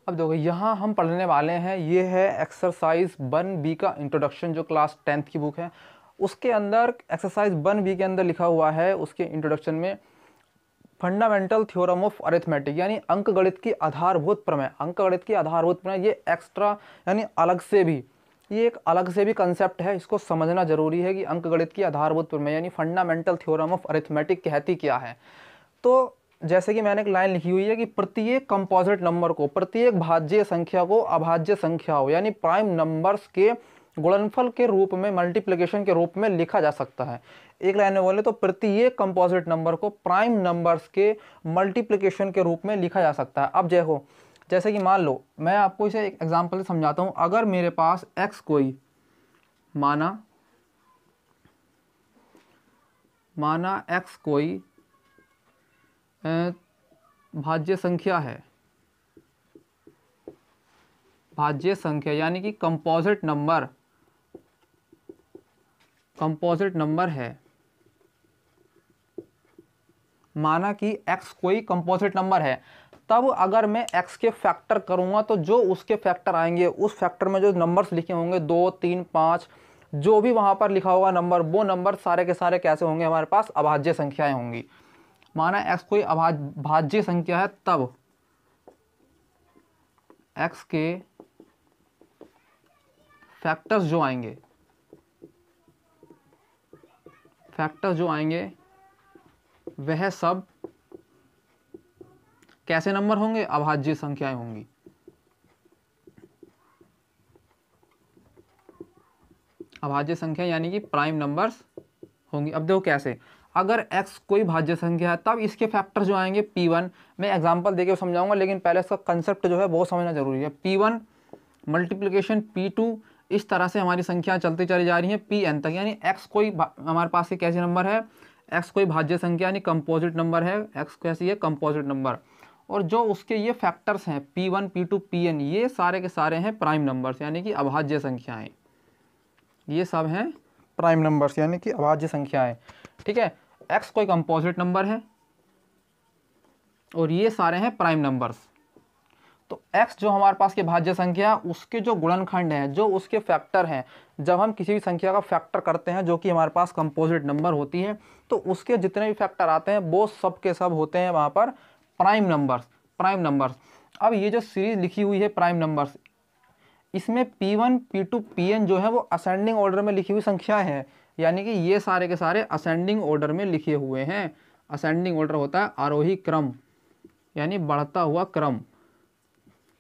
अब देखो यहाँ हम पढ़ने वाले हैं, ये है एक्सरसाइज 1B का इंट्रोडक्शन जो क्लास 10th की बुक है। उसके अंदर एक्सरसाइज 1B के अंदर लिखा हुआ है, उसके इंट्रोडक्शन में फंडामेंटल थ्योरम ऑफ अरिथमेटिक, यानी अंकगणित की आधारभूत प्रमेय। अंकगणित की आधारभूत प्रमेय ये एक्स्ट्रा यानी अलग से भी, ये एक अलग से भी कंसेप्ट है, इसको समझना जरूरी है कि अंकगणित की आधारभूत प्रमेय यानी फंडामेंटल थ्योरम ऑफ अरिथमेटिक कहती क्या है। तो जैसे कि मैंने एक लाइन लिखी हुई है कि प्रत्येक कंपोजिट नंबर को, प्रत्येक भाज्य संख्या को अभाज्य संख्याओं यानी प्राइम नंबर्स के गुणनफल के रूप में, मल्टीप्लिकेशन के रूप में लिखा जा सकता है। एक लाइन में बोले तो प्रत्येक कंपोजिट नंबर को प्राइम नंबर्स के मल्टीप्लिकेशन के रूप में लिखा जा सकता है। अब देखो, जैसे कि मान लो, मैं आपको इसे एक एग्जांपल से समझाता हूँ। अगर मेरे पास x कोई माना x कोई भाज्य संख्या है, भाज्य संख्या यानी कि कंपोजिट नंबर है। माना कि x कोई कंपोजिट नंबर है, तब अगर मैं x के फैक्टर करूंगा तो जो उसके फैक्टर आएंगे, उस फैक्टर में जो नंबर्स लिखे होंगे 2, 3, 5, जो भी वहां पर लिखा होगा नंबर, वो नंबर सारे के सारे कैसे होंगे, हमारे पास अभाज्य संख्याएं होंगी। माना x कोई भाज्य संख्या है, तब x के फैक्टर्स जो आएंगे वह सब कैसे नंबर होंगे, अभाज्य संख्याएं होंगी। अभाज्य संख्या यानी कि प्राइम नंबर्स होंगी। अब देखो कैसे, अगर x कोई भाज्य संख्या है तब इसके फैक्टर जो आएंगे p1, मैं एग्जांपल देके समझाऊंगा, लेकिन पहले इसका कंसेप्ट जो है वो समझना जरूरी है। p1 मल्टीप्लिकेशन p2, इस तरह से हमारी संख्या चलती चली जा रही है pn तक, यानी x कोई हमारे पास एक कैसी नंबर है, x कोई भाज्य संख्या यानी कंपोजिट नंबर है, x कैसी है, कंपोजिट नंबर, और जो उसके ये फैक्टर्स हैं p1, p2, pn, ये सारे के सारे हैं प्राइम नंबर्स यानी कि अभाज्य संख्याएं। ये सब हैं प्राइम नंबर्स यानी कि अभाज्य संख्याएं। ठीक है, x कोई कंपोजिट नंबर है और ये सारे हैं प्राइम नंबर्स। तो x जो हमारे पास की भाज्य संख्या, उसके जो गुणनखंड हैं, जो उसके फैक्टर हैं, जब हम किसी भी संख्या का फैक्टर करते हैं जो कि हमारे पास कंपोजिट नंबर होती है, तो उसके जितने भी फैक्टर आते हैं वो सब के सब होते हैं वहाँ पर प्राइम नंबर्स। अब ये जो सीरीज लिखी हुई है प्राइम नंबर्स, इसमें p1, p2, pn जो है वो असेंडिंग ऑर्डर में लिखी हुई संख्या है, यानी कि ये सारे के सारे असेंडिंग ऑर्डर में लिखे हुए हैं। असेंडिंग ऑर्डर होता है आरोही क्रम, यानी बढ़ता हुआ क्रम।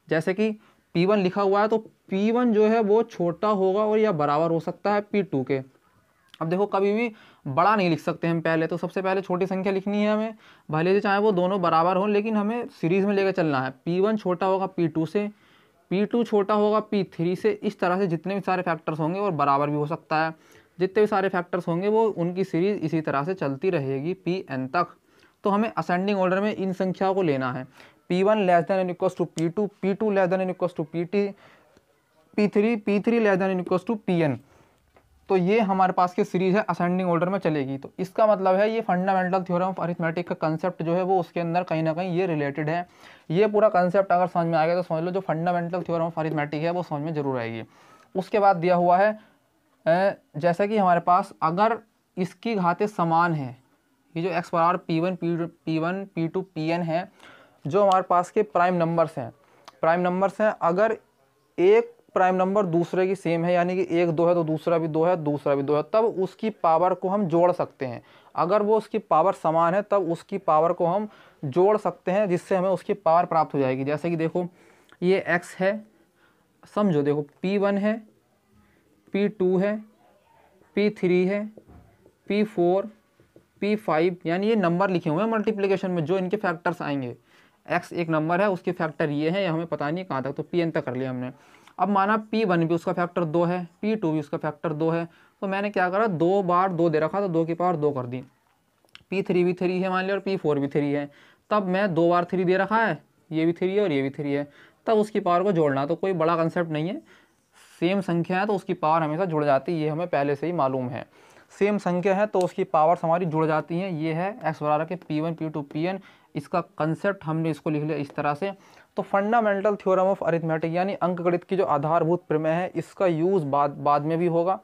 जैसे कि p1 लिखा हुआ है तो p1 जो है वो छोटा होगा और या बराबर हो सकता है p2 के। अब देखो, कभी भी बड़ा नहीं लिख सकते हम, पहले तो सबसे पहले छोटी संख्या लिखनी है हमें, भले से चाहे वो दोनों बराबर हों, लेकिन हमें सीरीज में लेकर चलना है। p1 छोटा होगा p2 से, p2 छोटा होगा p3 से, इस तरह से जितने भी सारे फैक्टर्स होंगे और बराबर भी हो सकता है, जितने भी सारे फैक्टर्स होंगे वो उनकी सीरीज इसी तरह से चलती रहेगी pn तक। तो हमें असेंडिंग ऑर्डर में इन संख्याओं को लेना है, p1 less than n equals to p2, p2 less than n equals to p3, p3 less than n equals to pn। तो ये हमारे पास की सीरीज है, असेंडिंग ऑर्डर में चलेगी। तो इसका मतलब है ये फंडामेंटल थ्योरम ऑफ अरिथमेटिक का कंसेप्ट जो है वो उसके अंदर कहीं ना कहीं ये रिलेटेड है। ये पूरा कंसेप्ट अगर समझ में आ गया तो समझ लो जो फंडामेंटल थ्योरम ऑफ अरिथमेटिक है वो समझ में जरूर आएगी। उसके बाद दिया हुआ है जैसे कि हमारे पास अगर इसकी घातें समान है, ये जो x बराबर p1, p2, pn है, जो हमारे पास के प्राइम नंबर्स हैं, अगर एक प्राइम नंबर दूसरे की सेम है, यानी कि एक 2 है तो दूसरा भी 2 है, दूसरा भी 2 है, तब उसकी पावर को हम जोड़ सकते हैं। अगर वो उसकी पावर समान है तब उसकी पावर को हम जोड़ सकते हैं, जिससे हमें उसकी पावर प्राप्त हो जाएगी। जैसे कि देखो, ये x है, समझो, देखो p1 है, p2 है, p3 है, p4, p5, यानी ये नंबर लिखे हुए हैं मल्टीप्लिकेशन में, जो इनके फैक्टर्स आएंगे। x एक नंबर है, उसके फैक्टर ये हैं, हमें पता नहीं कहाँ तक, तो pn तक कर लिया हमने। अब माना p1 भी उसका फैक्टर 2 है, p2 भी उसका फैक्टर 2 है, तो मैंने क्या करा, 2 बार 2 दे रखा तो 2 की पावर 2 कर दी। p3 भी 3 है मान लिया और p4 भी 3 है, तब मैं 2 बार 3 दे रखा है, ये भी 3 है और ये भी 3 है, तब उसकी पावर को जोड़ना। तो कोई बड़ा कंसेप्ट नहीं है, सेम संख्या है तो उसकी पावर हमेशा जुड़ जाती है, ये हमें पहले से ही मालूम है। सेम संख्या है तो उसकी पावर्स हमारी जुड़ जाती हैं। ये है x बराबर के p1, p2, pn, इसका कंसेप्ट हमने इसको लिख लिया इस तरह से। तो फंडामेंटल थ्योरम ऑफ अरिथमेटिक यानी अंकगणित की जो आधारभूत प्रमेय है इसका यूज़ बाद में भी होगा।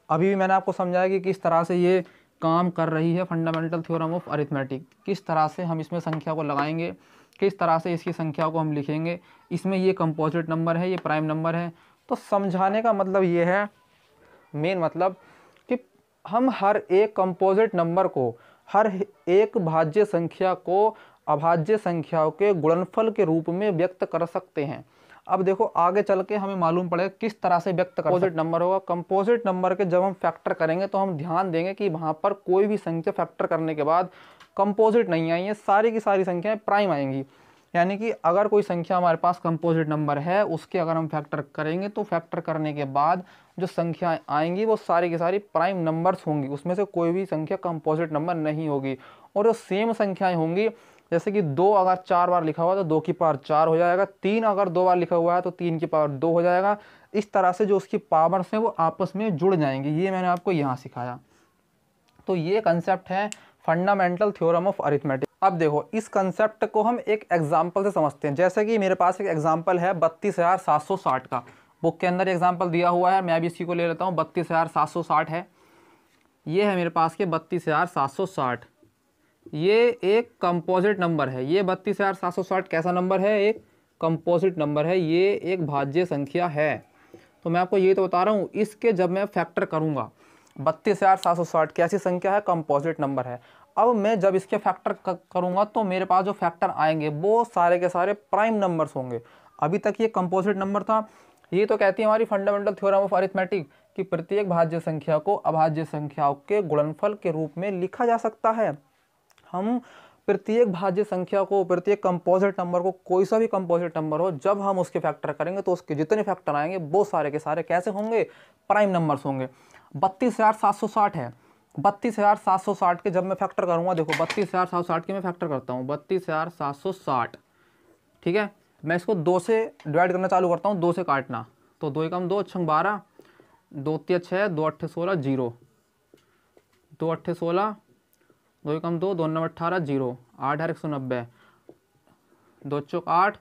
अभी भी मैंने आपको समझाया कि किस तरह से ये काम कर रही है फंडामेंटल थ्योरम ऑफ अरिथमेटिक, किस तरह से हम इसमें संख्या को लगाएंगे, किस तरह से इसकी संख्या को हम लिखेंगे, इसमें ये कंपोजिट नंबर है, ये प्राइम नंबर है। तो समझाने का मतलब ये है, मेन मतलब कि हम हर एक कंपोजिट नंबर को, हर एक भाज्य संख्या को अभाज्य संख्याओं के गुणनफल के रूप में व्यक्त कर सकते हैं। अब देखो आगे चल के हमें मालूम पड़ेगा किस तरह से व्यक्त कर कंपोजिट नंबर होगा। कंपोजिट नंबर के जब हम फैक्टर करेंगे तो हम ध्यान देंगे कि वहाँ पर कोई भी संख्या फैक्टर करने के बाद कंपोजिट नहीं आएंगे, सारी की सारी संख्याएं प्राइम आएंगी। यानी कि अगर कोई संख्या हमारे पास कंपोजिट नंबर है, उसके अगर हम फैक्टर करेंगे तो फैक्टर करने के बाद जो संख्याएं आएंगी वो सारी की सारी प्राइम नंबर्स होंगी, उसमें से कोई भी संख्या कंपोजिट नंबर नहीं होगी। और जो सेम संख्याएं होंगी, जैसे कि 2 अगर 4 बार लिखा हुआ है तो 2 की पावर 4 हो जाएगा, 3 अगर 2 बार लिखा हुआ है तो 3 की पावर 2 हो जाएगा। इस तरह से जो उसकी पावर्स हैं वो आपस में जुड़ जाएंगी। ये मैंने आपको यहाँ सिखाया। तो ये कंसेप्ट है फंडामेंटल थ्योरम ऑफ अरिथमेटिक। अब देखो इस कंसेप्ट को हम एक एग्जाम्पल से समझते हैं। जैसे कि मेरे पास एक एग्जाम्पल है 32,760 का, बुक के अंदर एग्जाम्पल दिया हुआ है, मैं भी इसी को ले लेता हूँ। 32,760 है, ये है मेरे पास के 32,760। ये एक कंपोजिट नंबर है। ये 32,760 कैसा नंबर है? एक कंपोजिट नंबर है, ये एक भाज्य संख्या है। तो मैं आपको ये तो बता रहा हूँ, इसके जब मैं फैक्टर करूँगा, 32,760 कैसी संख्या है? कंपोजिट नंबर है। अब मैं जब इसके फैक्टर करूँगा तो मेरे पास जो फैक्टर आएंगे वो सारे के सारे प्राइम नंबर्स होंगे। अभी तक ये कंपोजिट नंबर था। ये तो कहती है हमारी फंडामेंटल थ्योरम ऑफ अरिथमेटिक कि प्रत्येक भाज्य संख्या को अभाज्य संख्याओं के गुणनफल के रूप में लिखा जा सकता है। हम प्रत्येक भाज्य संख्या को, प्रत्येक कंपोजिट नंबर को, कोई सा भी कंपोजिट नंबर हो, जब हम उसके फैक्टर करेंगे तो उसके जितने फैक्टर आएंगे वो सारे के सारे कैसे होंगे? प्राइम नंबर्स होंगे। 32,760 है, 32,760 के जब मैं फैक्टर करूंगा, देखो 32,760 के मैं फैक्टर करता हूँ, 32,760, ठीक है। मैं इसको 2 से डिवाइड करना चालू करता हूँ, 2 से काटना, तो 2 एकम 2, 6 12, 2 3 6, 2 8 16, 0, 2 8 16, 2 एकम 2, 2 9 18, 0, 8 8 190, 2 चौक 8,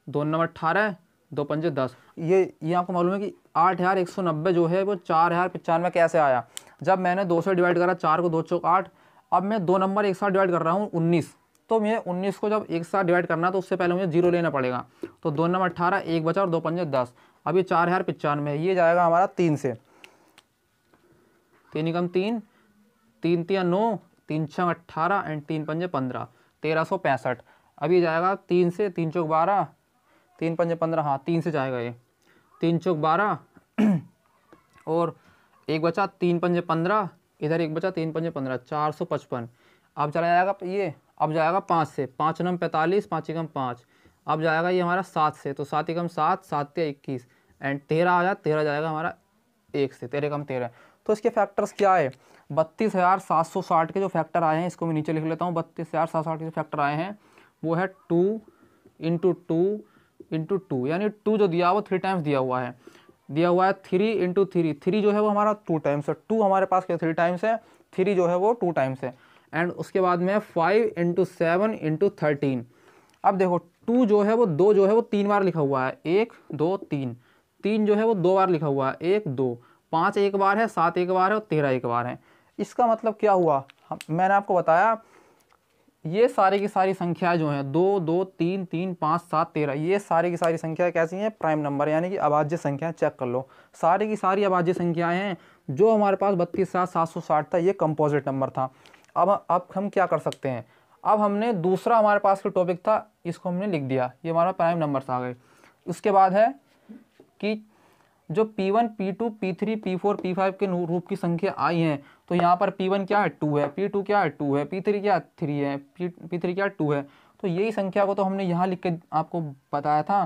2 9 18, 2 पंजे 10। ये आपको मालूम है कि 8,190 जो है वो 4,095 कैसे आया? जब मैंने 2 से डिवाइड करा, 4 को 2 चौक 8, अब मैं 2 नंबर एक साथ डिवाइड कर रहा हूँ 19, तो मैं 19 को जब एक साथ डिवाइड करना तो उससे पहले मुझे 0 लेना पड़ेगा। तो 2 नंबर 18, 1 बचा और 2 पंजे 10। अब ये 4,095 है, ये जाएगा हमारा 3 से, 3 एकम 3, 3 3 9, 3 6 18 एंड 3 पंजे 15, 1365। अब ये जाएगा 3 से, 3 चौक 12, 3 पंजे 15, हाँ 3 से जाएगा ये, 3 चौक 12 और 1 बचा, 3 पंजे 15, इधर 1 बचा, 3 पंजे 15, 455। अब चला जाएगा ये, अब जाएगा 5 से, 5 नम 45, 5 एकम 5। अब जाएगा ये हमारा 7 से, तो 7 एकम 7, 7 21 एंड 13 आ जाए, 13 जाएगा हमारा 1 से, 13 एकम 13। तो इसके फैक्टर्स क्या है? 32,760 के जो फैक्टर आए हैं, इसको मैं नीचे लिख लेता हूँ। 32,760 के जो फैक्टर आए हैं वो है 2 इंटू 2 इंटू 2, यानी 2 जो दिया हुआ 3 टाइम्स दिया हुआ है, 3 इंटू 3, 3 जो है वो हमारा 2 टाइम्स है, 2 हमारे पास क्या 3 टाइम्स है, 3 जो है वो 2 टाइम्स है। एंड उसके बाद में 5 इंटू 7 इंटू 13। अब देखो 2 जो है वो 2 जो है वो 3 बार लिखा हुआ है, 1 2 3, 3 जो है वो 2 बार लिखा हुआ है, 1 2, 5 एक बार है, 7 एक बार है और 13 एक बार है। इसका मतलब क्या हुआ? मैंने आपको बताया ये सारी की सारी संख्याएं जो हैं 2 2 3 3 5 7 13, ये सारी की सारी संख्याएं कैसी हैं? प्राइम नंबर, यानी कि अभाज्य संख्याएं। चेक कर लो, सारी की सारी अभाज्य संख्याएं हैं। जो हमारे पास 32,760 था ये कंपोजिट नंबर था। अब हम क्या कर सकते हैं? अब हमने दूसरा हमारे पास का टॉपिक था, इसको हमने लिख दिया, ये हमारा प्राइम नंबर्स आ गए। उसके बाद है कि जो P1 P2 P3 P4 P5 के रूप की संख्या आई हैं, तो यहाँ पर P1 क्या है? 2 है, P2 क्या है? 2 है, P3 क्या है? 3 है, P3 क्या है? 2 है। तो यही संख्या को तो हमने यहाँ लिख के आपको बताया था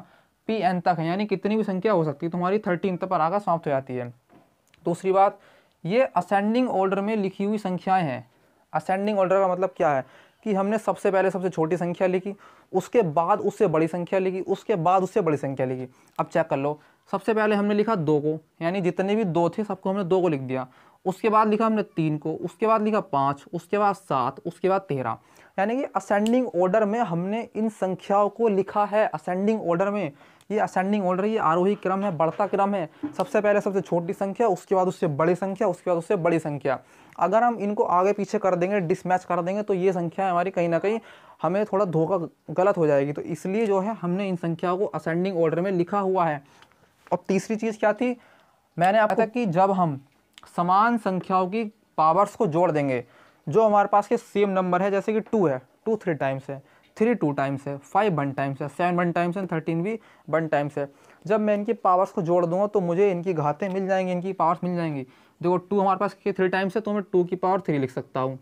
Pn तक है, यानी कितनी भी संख्या हो सकती है, तुम्हारी 13 पर आकर समाप्त हो जाती है। दूसरी बात, ये असेंडिंग ऑर्डर में लिखी हुई संख्याएँ हैं। असेंडिंग ऑर्डर का मतलब क्या है कि हमने सबसे पहले सबसे छोटी संख्या लिखी, उसके बाद उससे बड़ी संख्या लिखी, उसके बाद उससे बड़ी संख्या लिखी। अब चेक कर लो, सबसे पहले हमने लिखा 2 को, यानी जितने भी 2 थे सबको हमने 2 को लिख दिया। उसके बाद लिखा हमने 3 को, उसके बाद लिखा 5, उसके बाद 7, उसके बाद 13, यानी कि असेंडिंग ऑर्डर में हमने इन संख्याओं को लिखा है, असेंडिंग ऑर्डर में। ये असेंडिंग ऑर्डर, ये आरोही क्रम है, बढ़ता क्रम है। सबसे पहले सबसे छोटी संख्या, उसके बाद उससे बड़ी संख्या, उसके बाद उससे बड़ी संख्या। अगर हम इनको आगे पीछे कर देंगे, डिसमैच कर देंगे, तो ये संख्या हमारी कहीं ना कहीं हमें थोड़ा धोखा गलत हो जाएगी। तो इसलिए जो है हमने इन संख्याओं को असेंडिंग ऑर्डर में लिखा हुआ है। और तीसरी चीज़ क्या थी, मैंने आपको बताया कि जब हम समान संख्याओं की पावर्स को जोड़ देंगे, जो हमारे पास के सेम नंबर है, जैसे कि 2 है, 2 3 टाइम्स है, 3 2 टाइम्स है, 5 1 टाइम्स है, 7 1 टाइम्स है, 13 भी 1 टाइम्स है। जब मैं इनकी पावर्स को जोड़ दूंगा तो मुझे इनकी घातें मिल जाएंगी, इनकी पावर्स मिल जाएंगी। देखो 2 हमारे पास के 3 टाइम्स है, तो मैं 2 की पावर 3 लिख सकता हूँ।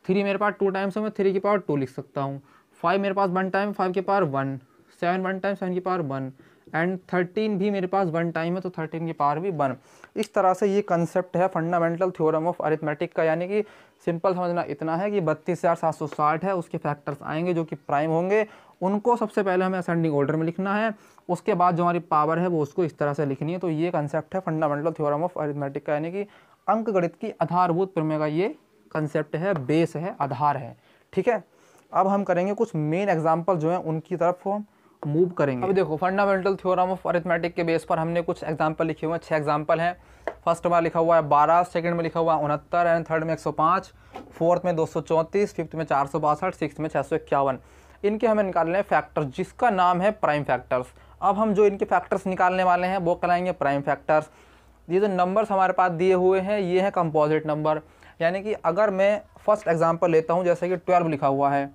3 मेरे पास 2 टाइम्स है, मैं 3 की पावर 2 लिख सकता हूँ। 5 मेरे पास 1 टाइम, 5 की पावर 1। 7 1 टाइम, 7 की पावर 1। एंड 13 भी मेरे पास 1 टाइम है, तो 13 की पावर भी 1। इस तरह से ये कंसेप्ट है फंडामेंटल थ्योरम ऑफ अरिथमेटिक का। यानी कि सिंपल समझना इतना है कि 32,760 है, उसके फैक्टर्स आएंगे जो कि प्राइम होंगे, उनको सबसे पहले हमें असेंडिंग ऑर्डर में लिखना है। उसके बाद जो हमारी पावर है वो उसको इस तरह से लिखनी है। तो ये कंसेप्ट है फंडामेंटल थ्योरम ऑफ अरिथमेटिक का, यानी कि अंक गणित की आधारभूत प्रमेय का ये कंसेप्ट है, बेस है, आधार है। ठीक है, अब हम करेंगे कुछ मेन एग्जाम्पल जो है उनकी तरफ हम मूव करेंगे। अब देखो फंडामेंटल थ्योरम ऑफ अरिथमेटिक के बेस पर हमने कुछ एग्जाम्पल लिखे हुए हैं, 6 एग्जाम्पल हैं। फर्स्ट में लिखा हुआ है 12, सेकंड में लिखा हुआ है 69, एंड थर्ड में 105, फोर्थ में 234, फिफ्थ में 462, सिक्स्थ में 651। इनके हमें निकालने हैं फैक्टर्स, जिसका नाम है प्राइम फैक्टर्स। अब हम जो इनके फैक्टर्स निकालने वाले हैं वो कहलाएंगे प्राइम फैक्टर्स। ये जो नंबर्स हमारे पास दिए हुए हैं ये है कंपोजिट नंबर। यानी कि अगर मैं फर्स्ट एग्जांपल लेता हूँ, जैसे कि 12 लिखा हुआ है,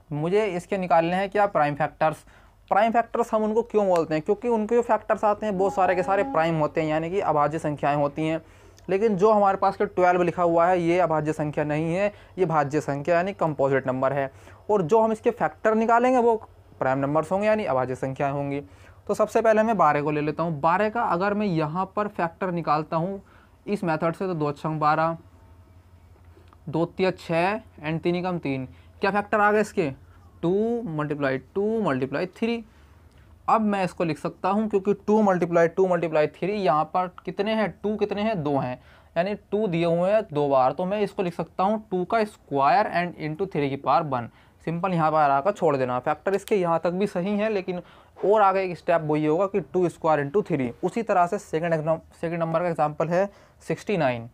मुझे इसके निकालने हैं क्या, प्राइम फैक्टर्स। प्राइम फैक्टर्स हम उनको क्यों बोलते हैं, क्योंकि उनके जो फैक्टर्स आते हैं वो सारे के सारे प्राइम होते हैं, यानी कि अभाज्य संख्याएं होती हैं। लेकिन जो हमारे पास के 12 लिखा हुआ है ये अभाज्य संख्या नहीं है, ये भाज्य संख्या यानी कंपोजिट नंबर है। और जो हम इसके फैक्टर निकालेंगे वो प्राइम नंबर्स होंगे, यानी अभाज्य संख्याएं होंगी। तो सबसे पहले मैं 12 को ले लेता हूँ। 12 का अगर मैं यहाँ पर फैक्टर निकालता हूँ इस मेथड से, तो 2 छंग 12, 2 तिया 6, एंड 3 कम 3। क्या फैक्टर आ गए इसके, 2 × 3। अब मैं इसको लिख सकता हूँ, क्योंकि 2 × 3 यहाँ पर कितने हैं, 2 कितने हैं, 2 हैं, यानी 2 दिए हुए हैं 2 बार। तो मैं इसको लिख सकता हूँ 2 का स्क्वायर एंड इंटू 3 की पावर 1। सिंपल यहाँ पर आकर छोड़ देना। फैक्टर इसके यहाँ तक भी सही है, लेकिन और आगे एक स्टेप वही होगा कि 2 स्क्वायर इंटू 3। उसी तरह से सेकंड नंबर का एग्जाम्पल है 69।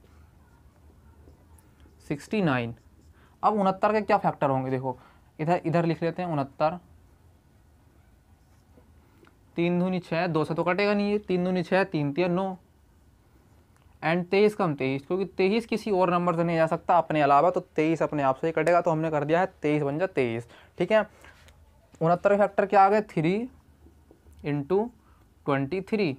अब 69 के क्या फैक्टर होंगे, देखो इधर लिख लेते हैं 69। 3 दूनी 6, 2 से तो कटेगा नहीं है, 3 दूनी 6, 3 तिया 9, एंड 23 कम 23, क्योंकि 23 किसी और नंबर से नहीं जा सकता अपने अलावा, तो 23 अपने आप से ही कटेगा। तो हमने कर दिया है 23 बन जा 23। ठीक है, 69 के फैक्टर क्या आ गए, 3 × 23।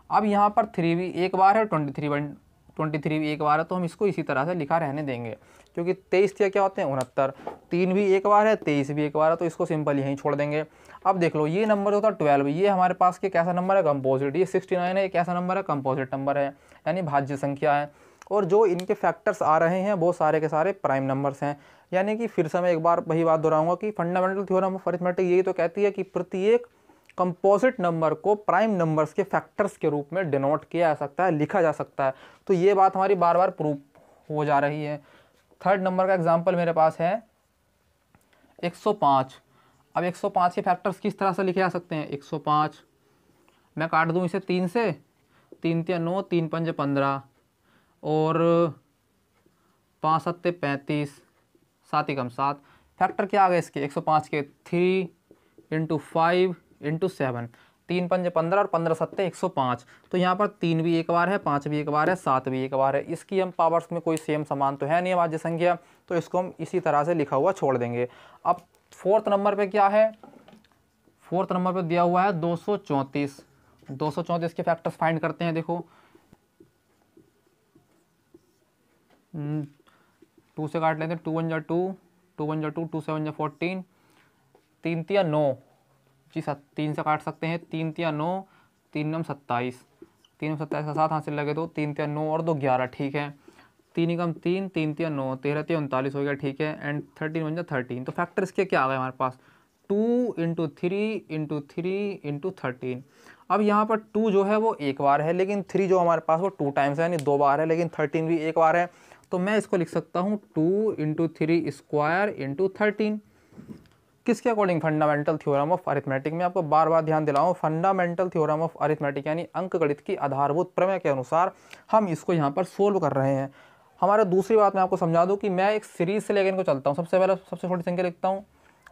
अब यहाँ पर 3 भी एक बार है, 23 भी एक बार है, तो हम इसको इसी तरह से लिखा रहने देंगे, क्योंकि 23 क्या होते हैं 69, 3 भी एक बार है, 23 भी एक बार है, तो इसको सिंपल यहीं छोड़ देंगे। अब देख लो ये नंबर जो था 12, ये हमारे पास के कैसा नंबर है, कंपोजिट। ये 69 है, ये कैसा नंबर है, कंपोजिट नंबर है, यानी भाज्य संख्या है। और जो इनके फैक्टर्स आ रहे हैं वो सारे के सारे प्राइम नंबर्स हैं। यानी कि फिर से मैं एक बार वही बात दोहराऊंगा कि फंडामेंटल थ्योरम ऑफ अरिथमेटिक यही तो कहती है कि प्रत्येक कंपोजिट नंबर को प्राइम नंबर्स के फैक्टर्स के रूप में डिनोट किया जा सकता है, लिखा जा सकता है। तो ये बात हमारी बार बार प्रूव हो जा रही है। थर्ड नंबर का एग्जांपल मेरे पास है 105। अब 105 के फैक्टर्स किस तरह से लिखे जा सकते हैं, 105 मैं काट दूं इसे 3 से, 3 तिया 9, 3 पंजे 15, और 5 सत्ते 35, 7 कम 7। फैक्टर क्या आ गए इसके 105 के, 3 × 5 × 7, 3 पंजे 15 और 15 सत्ते 105। तो यहाँ पर 3 भी एक बार है, 5 भी एक बार है, 7 भी एक बार है। इसकी हम पावर्स में कोई सेम समान तो है नहीं अभाज्य संख्या, तो इसको हम इसी तरह से लिखा हुआ छोड़ देंगे। अब फोर्थ नंबर पे क्या है, फोर्थ नंबर पे दिया हुआ है 234। 234 के फैक्टर्स फाइंड करते हैं। देखो 2 से काट लेते हैं, 2 1 जा 2, 2 1 जा 2, 2 7 जा 14, 3 तिया 9 जी, 3 से काट सकते हैं, 3 तिया 9, 3 9 27, 3 27 का 7 हासिल लगे तो 3 तिया 9 और 2 11। ठीक है, 3 कम 3, 3 तिया 9, 13 तिया 39 हो गया। ठीक है, एंड 13 बन जा 13। तो फैक्टर इसके क्या आ गए हमारे पास, 2 × 3 × 3 × 13। अब यहाँ पर 2 जो है वो एक बार है, लेकिन 3 जो हमारे पास वो 2 टाइम्स है, यानी 2 बार है, लेकिन 13 भी एक बार है। तो मैं इसको लिख सकता हूँ 2 × 3 स्क्वायर × 13। किसके according? Fundamental theorem of arithmetic में आपको बार बार ध्यान दिलाऊं, फंडामेंटल थ्योरम ऑफ अरिथमेटिक यानी अंकगणित की आधारभूत प्रमेय के अनुसार हम इसको यहाँ पर सोल्व कर रहे हैं। हमारा दूसरी बात मैं आपको समझा दूं कि मैं एक सीरीज से लेकर इनको चलता हूँ। सबसे पहले सबसे छोटी संख्या लिखता हूँ,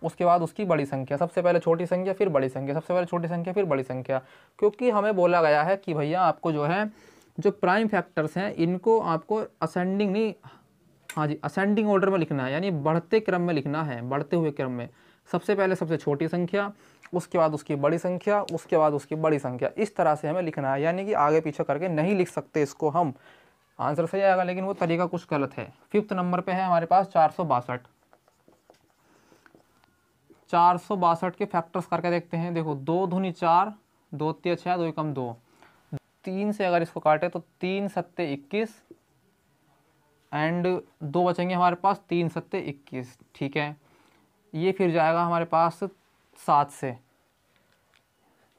उसके बाद उसकी बड़ी संख्या, सबसे पहले छोटी संख्या फिर बड़ी संख्या, सबसे पहले छोटी संख्या फिर बड़ी संख्या, क्योंकि हमें बोला गया है कि भैया आपको जो है जो प्राइम फैक्टर्स हैं इनको आपको असेंडिंग नहीं, हाँ जी, असेंडिंग ऑर्डर में लिखना है, यानी बढ़ते क्रम में लिखना है, बढ़ते हुए क्रम में। सबसे पहले सबसे छोटी संख्या, उसके बाद उसकी बड़ी संख्या, उसके बाद उसकी बड़ी संख्या, इस तरह से हमें लिखना है, यानी कि आगे पीछे करके नहीं लिख सकते इसको हम। आंसर सही आएगा लेकिन वो तरीका कुछ गलत है। 5th नंबर पे है हमारे पास 462। 462 के फैक्टर्स करके देखते हैं। देखो 2 दूनी 4, 2 तिया 6, 2 एकम 2, 3 से अगर इसको काटे तो 3 सत्ते 21 एंड 2 बचेंगे हमारे पास, 3 सत्ते 21। ठीक है, ये फिर जाएगा हमारे पास 7 से,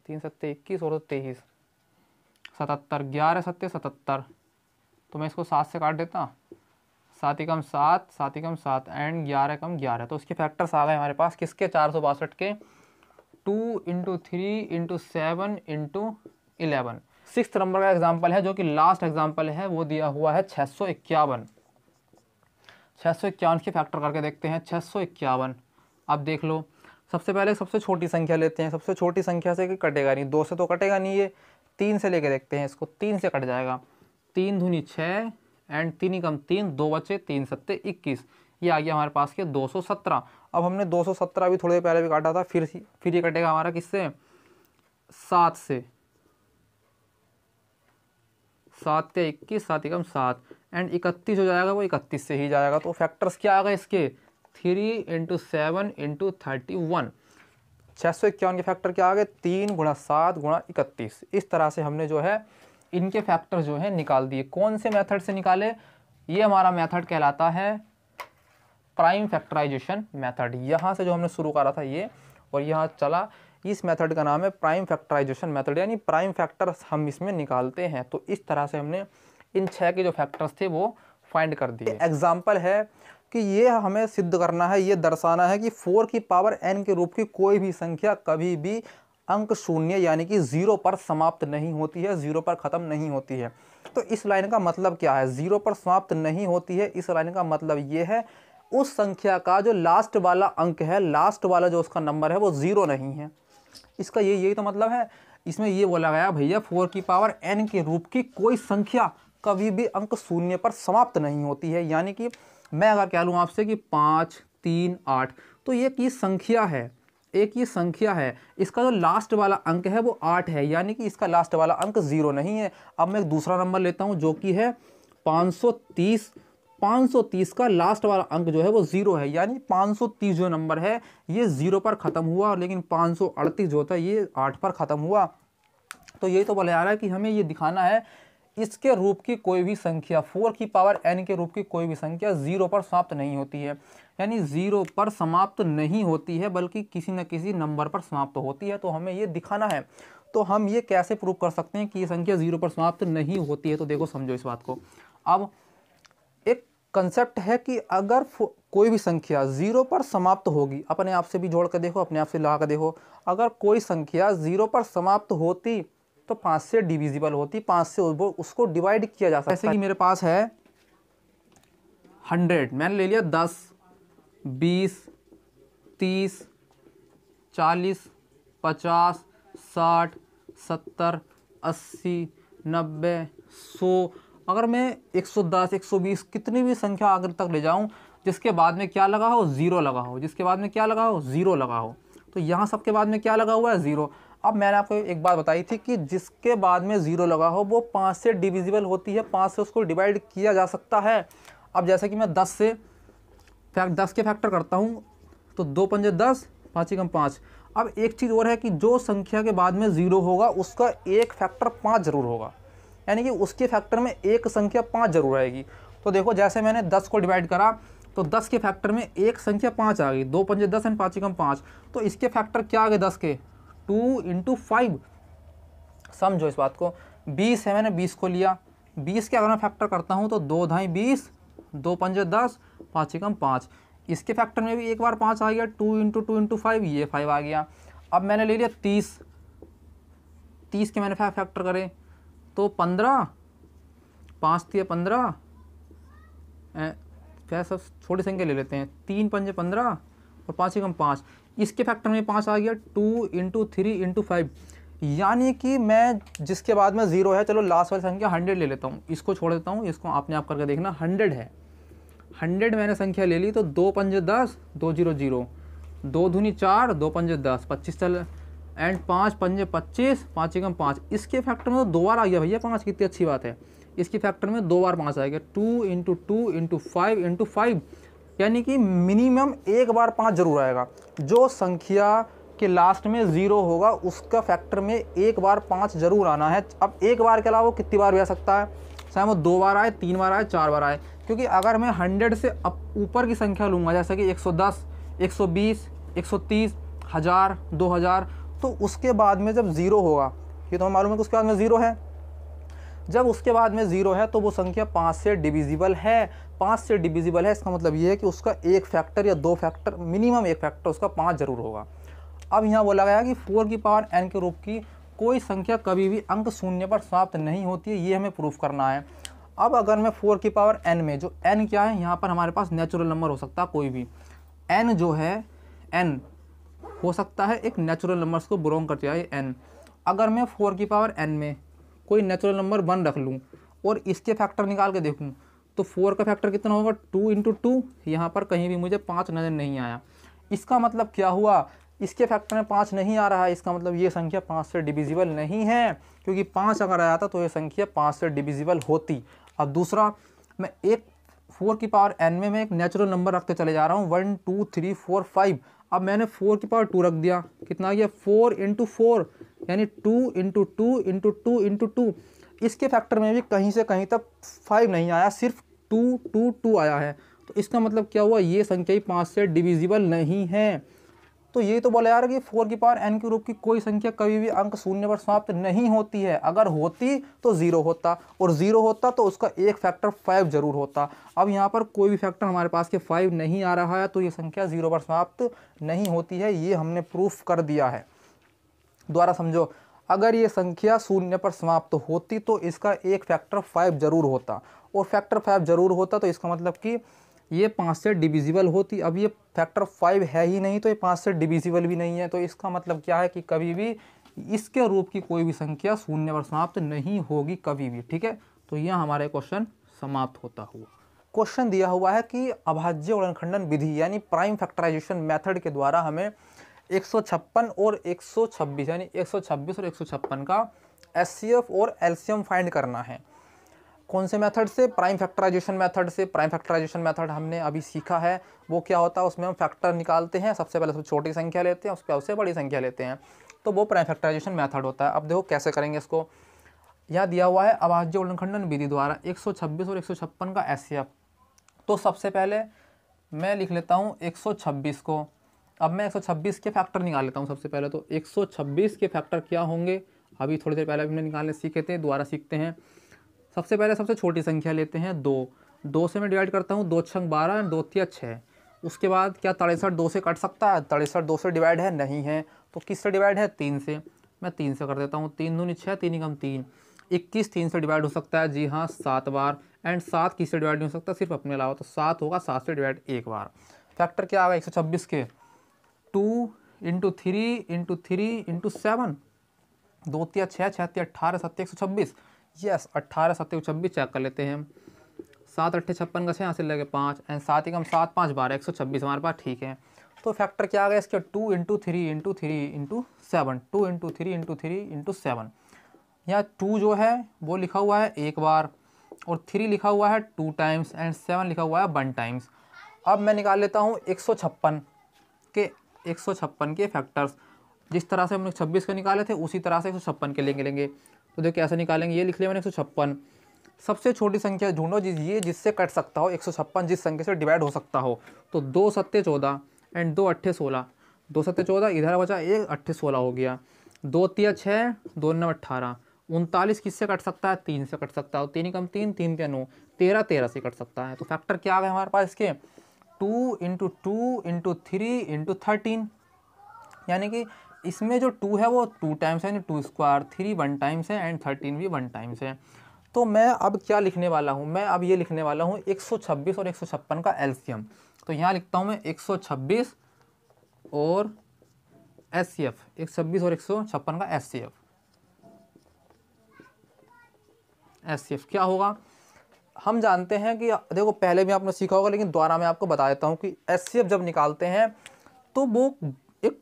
3 सत्ते 21 और 23, 77, 11 सत्ते 77। तो मैं इसको 7 से काट देता, 7 एकम 7, 7 एकम 7 एंड 11 एकम 11। तो इसके फैक्टर्स आ गए हमारे पास किसके? 462 के। 2 × 3 × 7 × 11। 6th नंबर का एग्जाम्पल है जो कि लास्ट एग्जाम्पल है, वो दिया हुआ है 651। 651 के फैक्टर करके देखते हैं। 651, अब देख लो, सबसे पहले सबसे छोटी संख्या लेते हैं। सबसे छोटी संख्या से कटेगा नहीं, 2 से तो कटेगा नहीं, ये 3 से लेके देखते हैं इसको, 3 से कट जाएगा। 3 दूनी 6 एंड 3 एकम 3, 2 बचे, 3 सत्ते 21। ये आ गया हमारे पास के 217। अब हमने 217 भी थोड़ी देर पहले भी काटा था, फिर ये कटेगा हमारा किससे? 7 से, 7 के 21, 7 एकम 7 एंड 31 हो जाएगा, वो 31 से ही जाएगा। तो फैक्टर्स क्या आ गए इसके? 3 × 7 × 31। 651 के फैक्टर क्या आ गए? 3 × 7 × 31। इस तरह से हमने जो है इनके फैक्टर जो है निकाल दिए। कौन से मेथड से निकाले? ये हमारा मेथड कहलाता है प्राइम फैक्टराइजेशन मेथड। यहाँ से जो हमने शुरू करा था ये और यहाँ चला, इस मेथड का नाम है प्राइम फैक्टराइजेशन मेथड, यानी प्राइम फैक्टर्स हम इसमें निकालते हैं। तो इस तरह से हमने इन 6 के जो फैक्टर्स थे वो फाइंड कर दिए। एग्जाम्पल है कि ये हमें सिद्ध करना है, ये दर्शाना है कि 4 की पावर n के रूप की कोई भी संख्या कभी भी अंक शून्य यानी कि 0 पर समाप्त नहीं होती है, 0 पर ख़त्म नहीं होती है। तो इस लाइन का मतलब क्या है? 0 पर समाप्त नहीं होती है, इस लाइन का मतलब ये है उस संख्या का जो लास्ट वाला अंक है, लास्ट वाला जो उसका नंबर है वो 0 नहीं है। इसका यही तो मतलब है। इसमें ये बोला गया भैया 4 की पावर n के रूप की कोई संख्या कभी भी अंक शून्य पर समाप्त नहीं होती है। यानी कि मैं अगर कह लूँ आपसे कि 5, 3, 8, तो ये की संख्या है, एक ये संख्या है, इसका जो लास्ट वाला अंक है वो 8 है, यानी कि इसका लास्ट वाला अंक 0 नहीं है। अब मैं एक दूसरा नंबर लेता हूँ जो कि है 530। 530 का लास्ट वाला अंक जो है वो 0 है, यानी 530 जो नंबर है ये 0 पर ख़त्म हुआ, लेकिन 538 जो होता है ये 8 पर ख़त्म हुआ। तो यही तो बोला जा रहा है कि हमें ये दिखाना है इसके रूप की कोई भी संख्या, 4 की पावर n के रूप की कोई भी संख्या 0 पर समाप्त नहीं होती है, यानी 0 पर समाप्त नहीं होती है बल्कि किसी न किसी नंबर पर समाप्त होती है। तो हमें ये दिखाना है। तो हम ये कैसे प्रूव कर सकते हैं कि ये संख्या 0 पर समाप्त नहीं होती है? तो देखो समझो इस बात को। अब एक कंसेप्ट है कि अगर कोई भी संख्या 0 पर समाप्त होगी, अपने आप से भी जोड़ कर देखो, अपने आप से लगा कर देखो, अगर कोई संख्या 0 पर समाप्त होती तो 5 से डिविजिबल होती, 5 से उसको डिवाइड किया जा सकता है। जैसे कि मेरे पास है 100, मैंने ले लिया 10, 20, 30, 40, 50, 60, 70, 80, 90, 100। अगर मैं 110, 120 कितनी भी संख्या आगे तक ले जाऊं जिसके बाद में क्या लगा हो? 0 लगा हो। जिसके बाद में क्या लगा हो? 0 लगा हो। तो यहाँ सबके बाद में क्या लगा हुआ है? 0। अब मैंने आपको एक बात बताई थी कि जिसके बाद में 0 लगा हो वो 5 से डिविजिबल होती है, 5 से उसको डिवाइड किया जा सकता है। अब जैसे कि मैं 10 से 10 के फैक्टर करता हूँ तो 2 पंजे 10, 5 एकम 5। अब एक चीज़ और है कि जो संख्या के बाद में 0 होगा उसका एक फैक्टर 5 जरूर होगा, यानी कि उसके फैक्टर में एक संख्या 5 जरूर आएगी। तो देखो जैसे मैंने 10 को डिवाइड करा तो 10 के फैक्टर में एक संख्या 5 आ गई, 2 पंजे 10 एंड 5 एकम 5। तो इसके फैक्टर क्या आ गए 10 के? 2 × 5। समझो इस बात को। 20 है, मैंने 20 को लिया, 20 के अगर मैं फैक्टर करता हूँ तो 2 धाई 20 2 पंजे 10, 5 एकम 5। इसके फैक्टर में भी एक बार 5 आ गया, 2 इंटू 2 इंटू 5, ये 5 आ गया। अब मैंने ले लिया 30, 30 के मैंने फैक्टर करे तो 15, 5 दिया 15, क्या सब छोटी संख्या ले लेते हैं, 3 पंजे 15 और 5 एकम 5। इसके फैक्टर में 5 आ गया, 2 इंटू 3 इंटू 5। यानी कि मैं जिसके बाद में 0 है, चलो लास्ट वाली संख्या 100 ले लेता हूँ, इसको छोड़ देता हूँ, इसको आपने आप करके देखना। 100 है, 100 मैंने संख्या ले ली तो 2 पंजे 10, 2 0 0, 2 दूनी 4, 2 पंजे 10, 25 चल एंड 5 पंजे 25, 5 एकम 5। इसके फैक्टर में तो 2 बार आ गया भैया 5, कितनी अच्छी बात है। इसके फैक्टर में 2 बार 5 आएगा, 2 इंटू 2 इंटू 5 इंटू 5, यानी कि मिनिमम एक बार 5 जरूर आएगा। जो संख्या के लास्ट में 0 होगा उसका फैक्टर में एक बार 5 जरूर आना है। अब एक बार के अलावा कितनी बार भी आ सकता है, चाहे वो 2 बार आए, 3 बार आए, 4 बार आए। क्योंकि अगर मैं 100 से ऊपर की संख्या लूँगा, जैसे कि 110, 120, 130, 1000, 2000, तो उसके बाद में जब 0 होगा, ये तो हमें मालूम है कि उसके बाद में 0 है, जब उसके बाद में 0 है तो वो संख्या 5 से डिविजिबल है। 5 से डिविजिबल है, इसका मतलब ये है कि उसका एक फैक्टर या 2 फैक्टर, मिनिमम एक फैक्टर उसका 5 जरूर होगा। अब यहाँ बोला गया कि 4 की पावर n के रूप की कोई संख्या कभी भी अंक शून्य पर समाप्त नहीं होती है, ये हमें प्रूफ करना है। अब अगर मैं 4 की पावर n में, जो n क्या है, यहाँ पर हमारे पास नेचुरल नंबर हो सकता है कोई भी। n जो है, n हो सकता है एक नेचुरल नंबर्स को बिलोंग करते हैं n। अगर मैं 4 की पावर n में कोई नेचुरल नंबर 1 रख लूँ और इसके फैक्टर निकाल के देखूँ तो 4 का फैक्टर कितना होगा, 2 इंटू 2। यहाँ पर कहीं भी मुझे 5 नज़र नहीं आया। इसका मतलब क्या हुआ, इसके फैक्टर में 5 नहीं आ रहा है, इसका मतलब ये संख्या 5 से डिविजिबल नहीं है, क्योंकि 5 अगर आया था तो ये संख्या 5 से डिविजिबल होती। अब दूसरा, मैं एक 4 की पावर n में मैं एक नेचुरल नंबर रखते चले जा रहा हूँ, 1 2 3 4 5। अब मैंने 4 की पावर 2 रख दिया, कितना आ गया, 4 इंटू 4, यानी 2 इंटू 2 इंटू 2 इंटू 2। इसके फैक्टर में भी कहीं से कहीं तक 5 नहीं आया, सिर्फ 2 2 2 आया है। तो इसका मतलब क्या हुआ, ये संख्या ही 5 से डिविजिबल नहीं है। तो ये तो बोला यार कि 4 की पावर n के रूप की कोई संख्या कभी भी अंक शून्य पर समाप्त नहीं होती है। अगर होती तो 0 होता, और 0 होता तो उसका एक फैक्टर 5 जरूर होता। अब यहाँ पर कोई भी फैक्टर हमारे पास के 5 नहीं आ रहा है, तो ये संख्या 0 पर समाप्त नहीं होती है, ये हमने प्रूफ कर दिया है। दोबारा समझो, अगर ये संख्या शून्य पर समाप्त होती तो इसका एक फैक्टर 5 जरूर होता, और फैक्टर 5 जरूर होता तो इसका मतलब कि ये 5 से डिविजिबल होती। अब ये फैक्टर 5 है ही नहीं, तो ये 5 से डिविजिबल भी नहीं है, तो इसका मतलब क्या है कि कभी भी इसके रूप की कोई भी संख्या शून्य पर समाप्त नहीं होगी कभी भी। ठीक है, तो यह हमारे क्वेश्चन समाप्त होता हुआ। क्वेश्चन दिया हुआ है कि अभाज्य गुणनखंडन विधि यानी प्राइम फैक्टराइजेशन मेथड के द्वारा हमें 156 और 126 यानी 126 और 156 का एचसीएफ और एलसीएम फाइंड करना है। कौन से मेथड से, प्राइम फैक्टराइजेशन मेथड से। प्राइम फैक्टराइजेशन मेथड हमने अभी सीखा है, वो क्या होता है, उसमें हम फैक्टर निकालते हैं, सबसे पहले सबसे छोटी संख्या लेते हैं, उसके बाद उससे बड़ी संख्या लेते हैं, तो वो प्राइम फैक्टराइजेशन मेथड होता है। अब देखो कैसे करेंगे इसको। यह दिया हुआ है अभाज्य गुणनखंडन विधि द्वारा 126 और 156 का एचसीएफ। तो सबसे पहले मैं लिख लेता हूँ 126 को। अब मैं 126 के फैक्टर निकाल लेता हूँ सबसे पहले। तो 126 के फैक्टर क्या होंगे, अभी थोड़ी देर पहले हमने निकालने सीखे थे, दोबारा सीखते हैं। सबसे पहले सबसे छोटी संख्या लेते हैं 2। 2 से मैं डिवाइड करता हूँ, 2 छंग 12, 2 तिया 6। उसके बाद क्या 63 2 से कट सकता है, 63 2 से डिवाइड है नहीं है, तो किस से डिवाइड है, 3 से। मैं 3 से कर देता हूँ, 3 दूनी 6, 3 एकम 3। 21 3 से डिवाइड हो सकता है, जी हाँ 7 बार। एंड 7 किस से डिवाइड नहीं हो सकता, सिर्फ अपने अलावा, तो 7 होगा 7 से डिवाइड 1 बार। फैक्टर क्या आएगा 126 के, 2 इंटू 3 इंटू 3 इंटू 7, 2 तिया 6, 6 तिया 18, 7 126। यस 18 7 126 चेक कर लेते हैं हम। 7 8 56 का 6 यहाँ से लगे 5 एंड 7 एकम 7 5 12 126 हमारे पास। ठीक है, तो फैक्टर क्या आ गया इसके, 2 into 3 into 3 into 7, 2 into 3 into 3 into 7। यहाँ 2 जो है वो लिखा हुआ है 1 बार, और 3 लिखा हुआ है 2 टाइम्स, एंड 7 लिखा हुआ है 1 टाइम्स। अब मैं निकाल लेता हूँ 156 के फैक्टर्स। जिस तरह से हमने 26 के निकाले थे उसी तरह से 156 के लेंगे। तो देखो कैसे निकालेंगे, ये लिख लिया मैंने 156। सबसे छोटी संख्या ढूंढो ये जिससे कट सकता हो, 156 जिस संख्या से डिवाइड हो सकता हो। तो 2 सत्ते 14 एंड 2 अट्ठे 16, 2 सत्ते 14, इधर बचा 1 अट्ठे 16 हो गया। 2 तिया 6, 2 9 18, 39 किससे कट सकता है, 3 से कट सकता है। 3 एकम 3, 3 तिया 9, 13 13 से कट सकता है। तो फैक्टर क्या आ गए हमारे पास इसके 2 × 2 × 3 × 13, यानी कि इसमें जो 2 है वो 2 टाइम्स है, यानी 2 स्क्वायर, 3 1 टाइम्स है एंड 13 भी 1 टाइम्स है। तो मैं अब क्या लिखने वाला हूँ, मैं अब ये लिखने वाला हूँ 126 और 156 का एलसीएम। तो यहाँ लिखता हूँ मैं 126 और एचसीएफ, 126 और 156 का एचसीएफ। एचसीएफ क्या होगा, हम जानते हैं कि देखो पहले भी आपने सीखा होगा, लेकिन दोबारा मैं आपको बता देता हूँ कि एचसीएफ जब निकालते हैं तो वो एक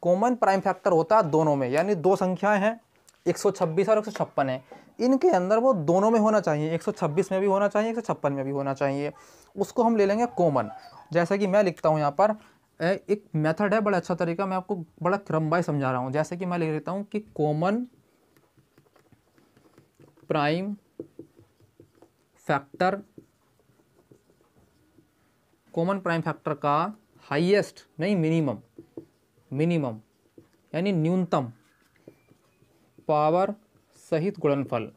कॉमन प्राइम फैक्टर होता है दोनों में, यानी दो संख्याएं हैं 126 और 156 है, इनके अंदर वो दोनों में होना चाहिए, 126 में भी होना चाहिए, 156 में भी होना चाहिए, उसको हम ले लेंगे कॉमन। जैसे कि मैं लिखता हूँ यहाँ पर एक मेथड है, बड़ा अच्छा तरीका, मैं आपको बड़ा क्रमवार समझा रहा हूँ। जैसे कि मैं लिख लेता हूँ कि कॉमन प्राइम फैक्टर का हाईएस्ट नहीं मिनिमम यानी न्यूनतम पावर सहित गुणनफल।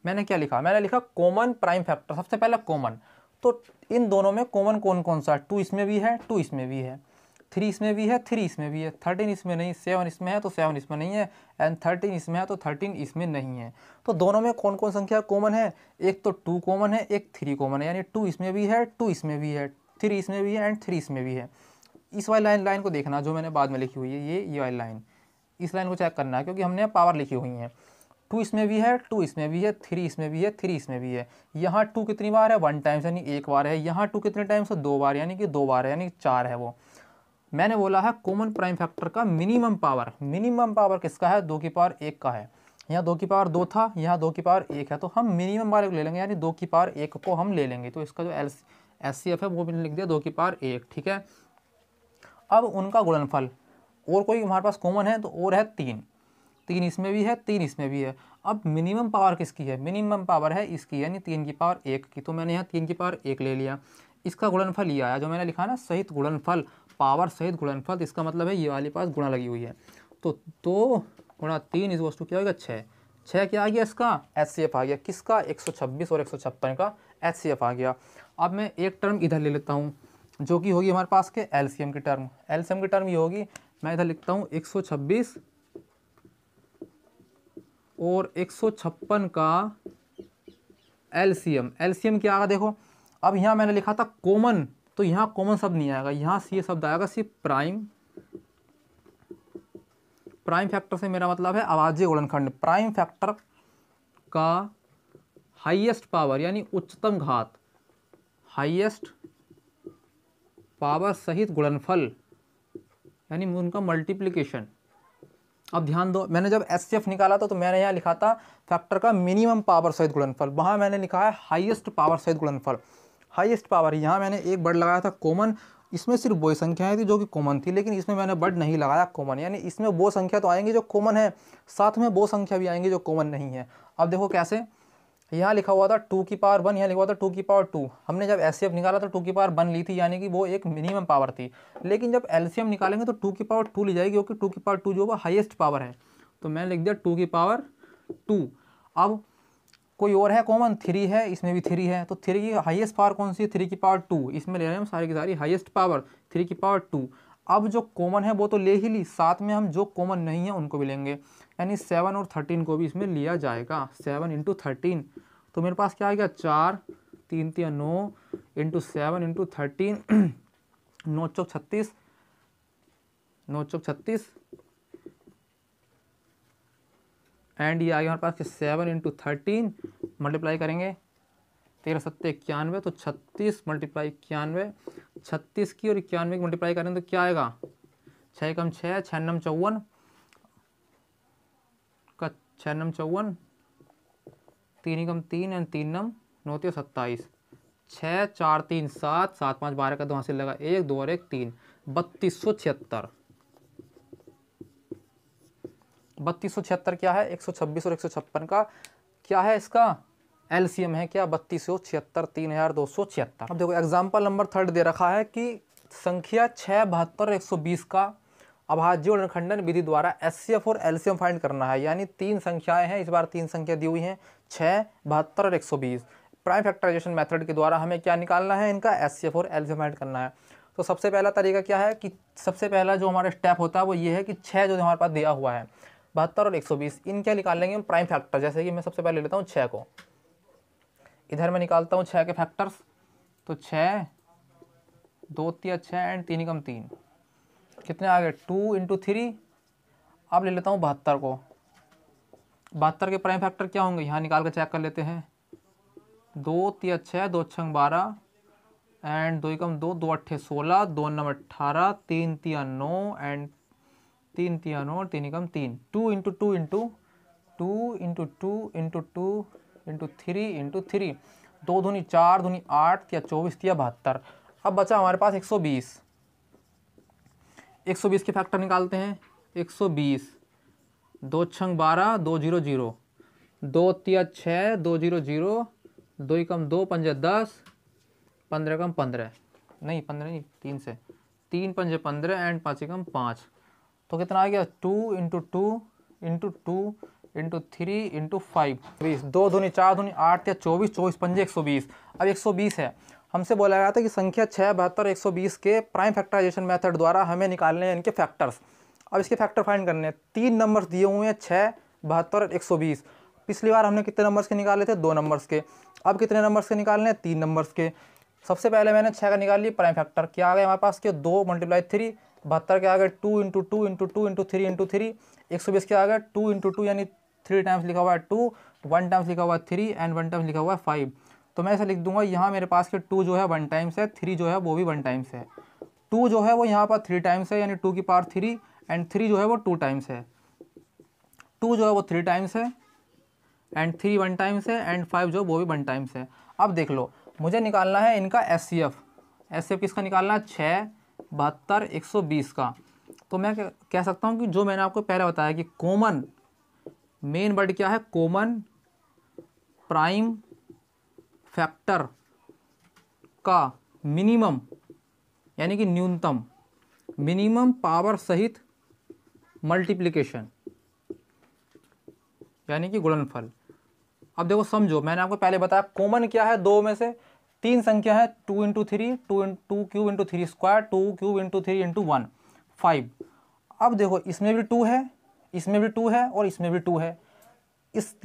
मैंने क्या लिखा, मैंने लिखा कॉमन प्राइम फैक्टर, सबसे पहले कॉमन। तो इन दोनों में कॉमन कौन कौन सा, 2 इसमें भी है, 2 इसमें भी है, 3 इसमें भी है, 3 इसमें भी है, 13 इसमें नहीं, 7 इसमें है तो 7 इसमें नहीं है, एंड 13 इसमें है तो 13 इसमें नहीं है। तो दोनों में कौन कौन संख्या कॉमन है, एक तो 2 कॉमन है, एक 3 कॉमन है, यानी 2 इसमें भी है, 2 इसमें भी है, 3 इसमें भी है एंड 3 इसमें भी है। इस वाली लाइन को देखना जो मैंने बाद में लिखी हुई है, ये वाली लाइन, इस लाइन को चेक करना है क्योंकि हमने पावर लिखी हुई है। 2 इसमें भी है, 2 इसमें भी है, 3 इसमें भी है, 3 इसमें भी है। यहाँ 2 कितनी बार है, 1 टाइम्स यानी एक बार है। यहाँ 2 कितने टाइम्स है, 2 बार, यानी कि 2 बार है, यानी 4 है वो। मैंने बोला है कॉमन प्राइम फैक्टर का मिनिमम पावर किसका है, 2 की पावर 1 का है। यहाँ 2 की पावर 2 था, यहाँ 2 की पावर 1 है, तो हम मिनिमम वाले को ले लेंगे, यानी 2 की पावर 1 को हम ले लेंगे। तो इसका जो एचसीएफ है वो भी लिख दिया 2 की पावर 1, ठीक है। अब उनका गुणनफल, और कोई हमारे पास कॉमन है तो और है 3 इसमें भी है, 3 इसमें भी है। अब मिनिमम पावर किसकी है, मिनिमम पावर है इसकी, यानी 3 की पावर 1 की। तो मैंने यहाँ 3 की पावर 1 ले लिया। इसका गुणनफल ये आया जो मैंने लिखा ना, सहित गुणनफल, पावर सहित गुणनफल। इसका मतलब है ये वाली पास गुणा लगी हुई है। तो 2 × 3 इज क्या होगा, 6। 6 क्या आ गया, इसका एचसीएफ आ गया, किसका, 126 और 156 का एचसीएफ आ गया। अब मैं एक टर्म इधर ले लेता हूँ जो कि होगी हमारे पास के एलसीएम की टर्म। एलसीएम की टर्म ये होगी, मैं इधर लिखता हूँ 126 और 156 का एलसीएम। एलसीएम क्या आएगा देखो, अब यहाँ मैंने लिखा था कॉमन, तो यहाँ कॉमन शब्द नहीं आएगा, यहाँ ये शब्द आएगा सिर्फ प्राइम फैक्टर से मेरा मतलब है अभाज्य गुणनखंड। प्राइम फैक्टर का हाईएस्ट पावर यानी उच्चतम घात, हाईएस्ट पावर सहित गुणनफल यानी उनका मल्टीप्लिकेशन। अब ध्यान दो, मैंने जब एचसीएफ निकाला था तो मैंने यहाँ लिखा था फैक्टर का मिनिमम पावर सहित गुणनफल, वहाँ मैंने लिखा है हाईएस्ट पावर सहित गुणनफल। हाईएस्ट पावर, यहाँ मैंने एक वर्ड लगाया था कॉमन, इसमें सिर्फ वही संख्याएं थी जो कि कॉमन थी, लेकिन इसमें मैंने वर्ड नहीं लगाया कॉमन, यानी इसमें वो संख्या तो आएंगी जो कॉमन है, साथ में वो संख्या भी आएंगी जो कॉमन नहीं है। अब देखो कैसे, यहाँ लिखा हुआ था 2 की पावर 1, यहाँ लिखा हुआ था 2 की पावर 2। हमने जब एचसीएफ निकाला तो 2 की पावर 1 ली थी, यानी कि वो एक मिनिमम पावर थी। लेकिन जब एलसीएम निकालेंगे तो 2 की पावर 2 ली जाएगी, क्योंकि 2 की पावर 2 जो है हाईएस्ट पावर है। तो मैंने लिख दिया 2 की पावर 2। अब कोई और है कॉमन, 3 है, इसमें भी 3 है, तो 3 की हाईएस्ट पावर कौन सी है, 3 की पावर 2। इसमें ले रहे हैं हम सारी की सारी हाईएस्ट पावर 3 की पावर 2। अब जो कॉमन है वो तो ले ही ली, साथ में हम जो कॉमन नहीं है उनको भी लेंगे, यानी 7 और 13 को भी इसमें लिया जाएगा। 7 × 13, तो मेरे पास क्या आ गया, 4 3 3 9 × 7 × 13 9 चौक 36, 9 चौक 36 एंड ये आ गया हमारे पास 7 × 13 मल्टीप्लाई करेंगे 13 7 91, तो 36 × 91, 36 की और 91 की मल्टीप्लाई करेंगे तो क्या आएगा, 6 कम 6 6 नम 54 का 6 नम 54, 3 कम 3 एंड 3 नम 9 27, 6 4 3 7 7 5 12 का 2 हासिल लगा 1 2 और 1 3, 3276। 3276 क्या है, 126 और 156 का क्या है, इसका एलसीएम है क्या, 3276, 3276। अब देखो एग्जाम्पल नंबर 3 दे रखा है कि संख्या 6 72 120 का अभाज्य गुणनखंडन विधि द्वारा एचसीएफ और एलसीएम फाइंड करना है। यानी 3 संख्याएं हैं, इस बार 3 संख्या दी हुई हैं, 6, 72 और 120। प्राइम फैक्टराइजेशन मेथड के द्वारा हमें क्या निकालना है, इनका एचसीएफ और एलसीएम फाइंड करना है। तो सबसे पहला तरीका क्या है कि सबसे पहला जो हमारा स्टेप होता है वो ये है कि 6 जो हमारे पास दिया हुआ है, 72 और 120, इनके निकाल लेंगे हम प्राइम फैक्टर। जैसे कि मैं सबसे पहले लेता हूँ 6 को, इधर मैं निकालता हूँ 6 के फैक्टर्स। तो 6, 2 तिया 6 एंड 3 एकम 3, कितने आ गए 2 इंटू 3। अब ले लेता हूँ 72 को, 72 के प्राइम फैक्टर क्या होंगे, यहाँ निकाल कर चेक कर लेते हैं। 2 तिया 6, 2 छंग 12 एंड 2 एकम 2, 2 अट्ठे 16, 2 नम 18, 3 तिया 9 एंड 3 तिया 9, 3 एकम 3। 2 into 2 into 2 into 2 into 2 into 3 into 3, 2 दूनी 4, दूनी 8 या 24 या 72। अब बचा हमारे पास 120। 120 के फैक्टर निकालते हैं। 120, 2 छंग 12, 2 0 0, 2 तिया 6, 2 0 0, 2 एकम 2, 5 10, 15 एकम 15, नहीं 15 नहीं 3 से, 3 पंजे 15 एंड 5 एकम 5। तो कितना आ गया 2 इंटू 2 इंटू 2 इंटू 3 इंटू 5, 20, 2 दूनी 4 दूनी 8 या 24, 24 पंजे 120। अब 120 है, हमसे बोला गया था कि संख्या 6, 72, 120 के प्राइम फैक्टराइजेशन मेथड द्वारा हमें निकालने हैं इनके फैक्टर्स। अब इसके फैक्टर फाइंड करने हैं। 3 नंबर्स दिए हुए हैं, 6, 72 और 120। पिछली बार हमने कितने नंबर्स के निकाले थे, 2 नंबर्स के। अब कितने नंबर्स के निकालने हैं, 3 नंबर्स के। सबसे पहले मैंने 6 का निकाल लिया प्राइम फैक्टर, क्या आ गया हमारे पास के 2 × 3, 72 के आ गए 2 इंटू 2 इंटू 2 इंटू 3 इंटू 3, 120 के आ गए 2 इंटू 2 यानी 3 टाइम्स लिखा हुआ है 2, 1 टाइम्स लिखा हुआ है 3 एंड 1 टाइम्स लिखा हुआ है 5। तो मैं ऐसे लिख दूंगा, यहाँ मेरे पास के 2 जो है 1 टाइम्स है, 3 जो है वो भी 1 टाइम्स है। 2 जो है वो यहाँ पर 3 टाइम्स है, यानी 2 की पावर 3 एंड 3 जो है वो 2 टाइम्स है। 2 जो है वो 3 टाइम्स है एंड 3 1 टाइम्स है एंड 5 जो वो भी 1 टाइम्स है। अब देख लो, मुझे निकालना है इनका एचसीएफ। एचसीएफ किसका निकालना है, 6, 72, 120 का। तो मैं कह सकता हूँ कि जो मैंने आपको पहले बताया कि कॉमन मेन वर्ड क्या है, कॉमन प्राइम फैक्टर का मिनिमम यानी कि न्यूनतम, मिनिमम पावर सहित मल्टीप्लिकेशन यानी कि गुणनफल। अब देखो समझो, मैंने आपको पहले बताया कॉमन क्या है, 2 में से 3 संख्या है, 2 into 3, 2 cube into 3 square, 2 cube into 3 into 1, 5। अब देखो इसमें भी 2 है, इसमें भी 2 है और इसमें भी 2 है।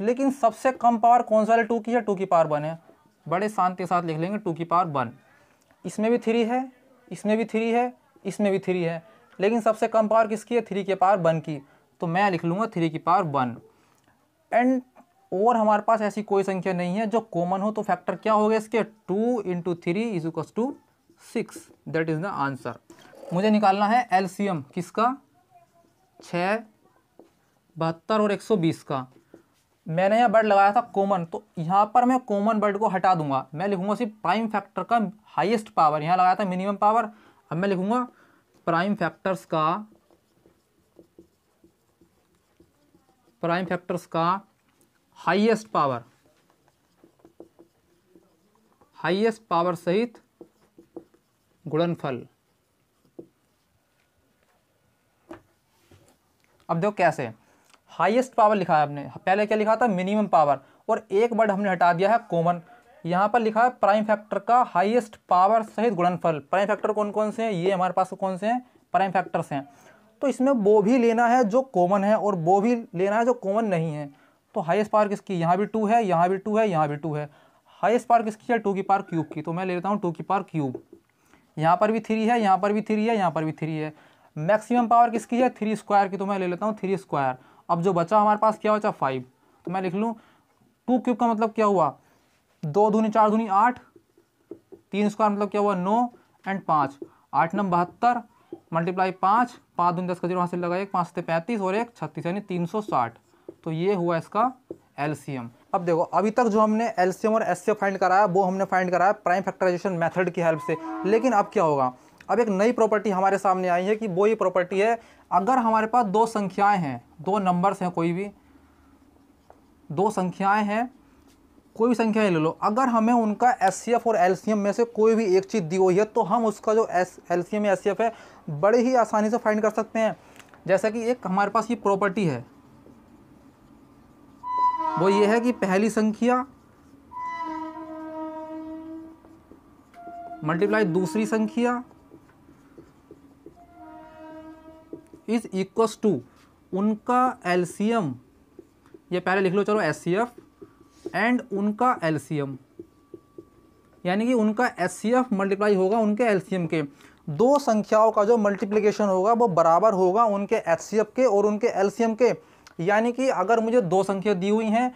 लेकिन सबसे कम पावर कौन सा वाले 2 की है, 2 की पावर 1 है। बड़े शांति के साथ लिख लेंगे 2 की पावर 1। इसमें भी 3 है, इसमें भी 3 है, इसमें भी 3 है, लेकिन सबसे कम पावर किसकी है, 3 की पावर 1 की। तो मैं लिख लूँगा 3 की पावर 1। एंड और हमारे पास ऐसी कोई संख्या नहीं है जो कॉमन हो, तो फैक्टर क्या हो गया इसके, 2 into 3 is equals to 6। That is the answer. मुझे निकालना है एलसीएम किसका, 6, 72 और 120 का। मैंने यहाँ वर्ड लगाया था कॉमन, तो यहाँ पर मैं कॉमन वर्ड को हटा दूंगा, मैं लिखूंगा सिर्फ प्राइम फैक्टर का हाईएस्ट पावर। यहाँ लगाया था मिनिमम पावर, अब मैं लिखूंगा प्राइम फैक्टर्स का हाईएस्ट पावर सहित गुणनफल। अब देखो कैसे, हाईएस्ट पावर लिखा है आपने, पहले क्या लिखा था, मिनिमम पावर, और एक वर्ड हमने हटा दिया है कॉमन। यहाँ पर लिखा है प्राइम फैक्टर का हाईएस्ट पावर सहित गुणनफल। प्राइम फैक्टर कौन कौन से हैं, ये हमारे पास कौन से हैं, प्राइम फैक्टर्स हैं। तो इसमें वो भी लेना है जो कॉमन है और वो भी लेना है जो कॉमन नहीं है। तो हाईएस्ट पावर किसकी, यहाँ भी 2 है, यहाँ भी 2 है, यहाँ भी 2 है। हाईएस्ट पावर किसकी है, 2 की पावर क्यूब की। तो मैं ले लेता हूँ 2 की पावर क्यूब। यहाँ पर भी 3 है, यहाँ पर भी 3 है, यहाँ पर भी 3 है। मैक्सिमम पावर किसकी है, 3 स्क्वायर की। तो मैं ले लेता हूँ 3 स्क्वायर। अब जो बचा हमारे पास क्या बचा, 5। तो मैं लिख लूँ 2 क्यूब का मतलब क्या हुआ, 2 दूनी 4 दूनी 8, 3 स्क्वायर मतलब क्या हुआ 9 एंड 5, 8 9 72 मल्टीप्लाई 5, 5 दूनी 10 का 0 वहाँ से लगा 1, 5 से 35 और 1 36 यानी 360। तो ये हुआ इसका एलसीएम। अब देखो अभी तक जो हमने एलसीएम और एचसीएफ फाइंड कराया वो हमने फाइंड कराया प्राइम फैक्टराइजेशन मेथड की हेल्प से। लेकिन अब क्या होगा, अब एक नई प्रॉपर्टी हमारे सामने आई है कि वो ये प्रॉपर्टी है, अगर हमारे पास 2 संख्याएं हैं, 2 नंबर्स हैं, कोई भी 2 संख्याएं हैं, कोई भी संख्या ले लो, अगर हमें उनका एचसीएफ और एलसीएम में से कोई भी एक चीज़ दी हुई है तो हम उसका जो एलसीएम या एचसीएफ है बड़े ही आसानी से फाइंड कर सकते हैं। जैसा कि एक हमारे पास ये प्रॉपर्टी है, वो ये है कि पहली संख्या मल्टीप्लाई दूसरी संख्या इज इक्वस टू उनका एलसीएम, ये पहले लिख लो चलो एचसीएफ, एंड उनका एलसीएम, यानी कि उनका एचसीएफ मल्टीप्लाई होगा उनके एलसीएम के। दो संख्याओं का जो मल्टीप्लिकेशन होगा वो बराबर होगा उनके एचसीएफ के और उनके एलसीएम के। यानी कि अगर मुझे दो संख्या दी हुई हैं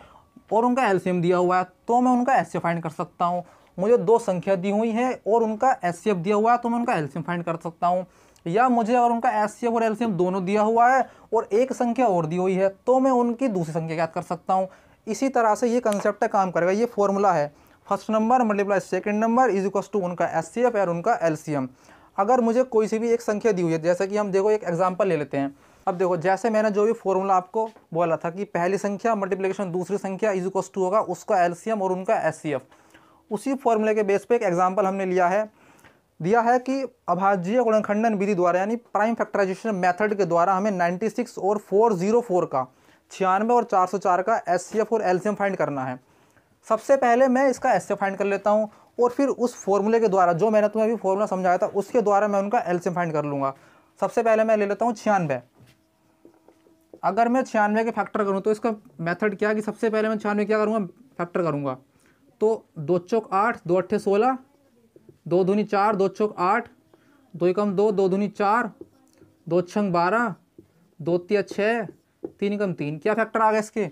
और उनका एलसीएम दिया हुआ है तो मैं उनका एचसीएफ फाइंड कर सकता हूँ। मुझे दो संख्या दी हुई है और उनका एचसीएफ दिया हुआ है तो मैं उनका एलसीएम फाइंड कर सकता हूँ। या मुझे अगर उनका एचसीएफ और एलसीएम दोनों दिया हुआ है और एक संख्या और दी हुई है तो मैं उनकी दूसरी संख्या ज्ञात कर सकता हूँ। इसी तरह से ये कंसेप्ट काम करेगा। ये फॉर्मूला है, first number multiply second number is equal to उनका एचसीएफ और उनका एलसीएम। अगर मुझे कोई सी भी एक संख्या दी हुई है, जैसे कि हम देखो एक एग्जांपल ले लेते हैं। अब देखो जैसे मैंने जो भी फॉर्मूला आपको बोला था कि पहली संख्या मल्टीप्लिकेशन दूसरी संख्या इज इक्वल टू होगा उसका एलसीएम और उनका एचसीएफ, उसी फॉर्मूले के बेस पे एक एग्जांपल हमने दिया है कि अभाज्य गुणनखंडन विधि द्वारा यानी प्राइम फैक्टराइजेशन मेथड के द्वारा हमें 96 और 404 का 96 और 404 का एचसीएफ और एलसीएम फाइंड करना है। सबसे पहले मैं इसका एचसीएफ फाइंड कर लेता हूँ और फिर उस फॉर्मूले के द्वारा जो मैंने तुम्हें अभी फॉर्मूला समझाया था उसके द्वारा मैं उनका एलसीएम फाइंड कर लूँगा। सबसे पहले मैं ले लेता हूँ 96। अगर मैं 96 के फैक्टर करूँ तो इसका मेथड क्या है कि सबसे पहले मैं 96 क्या करूँगा, फैक्टर करूँगा। तो 2 चौक 8, 2 अट्ठे 16, 2 दूनी 4, 2 चौक 8, 2 एकम 2, 2 दूनी 4, 2 छंग 12, 2 तिया 6, 3 एकम 3। क्या फैक्टर आ गया इसके?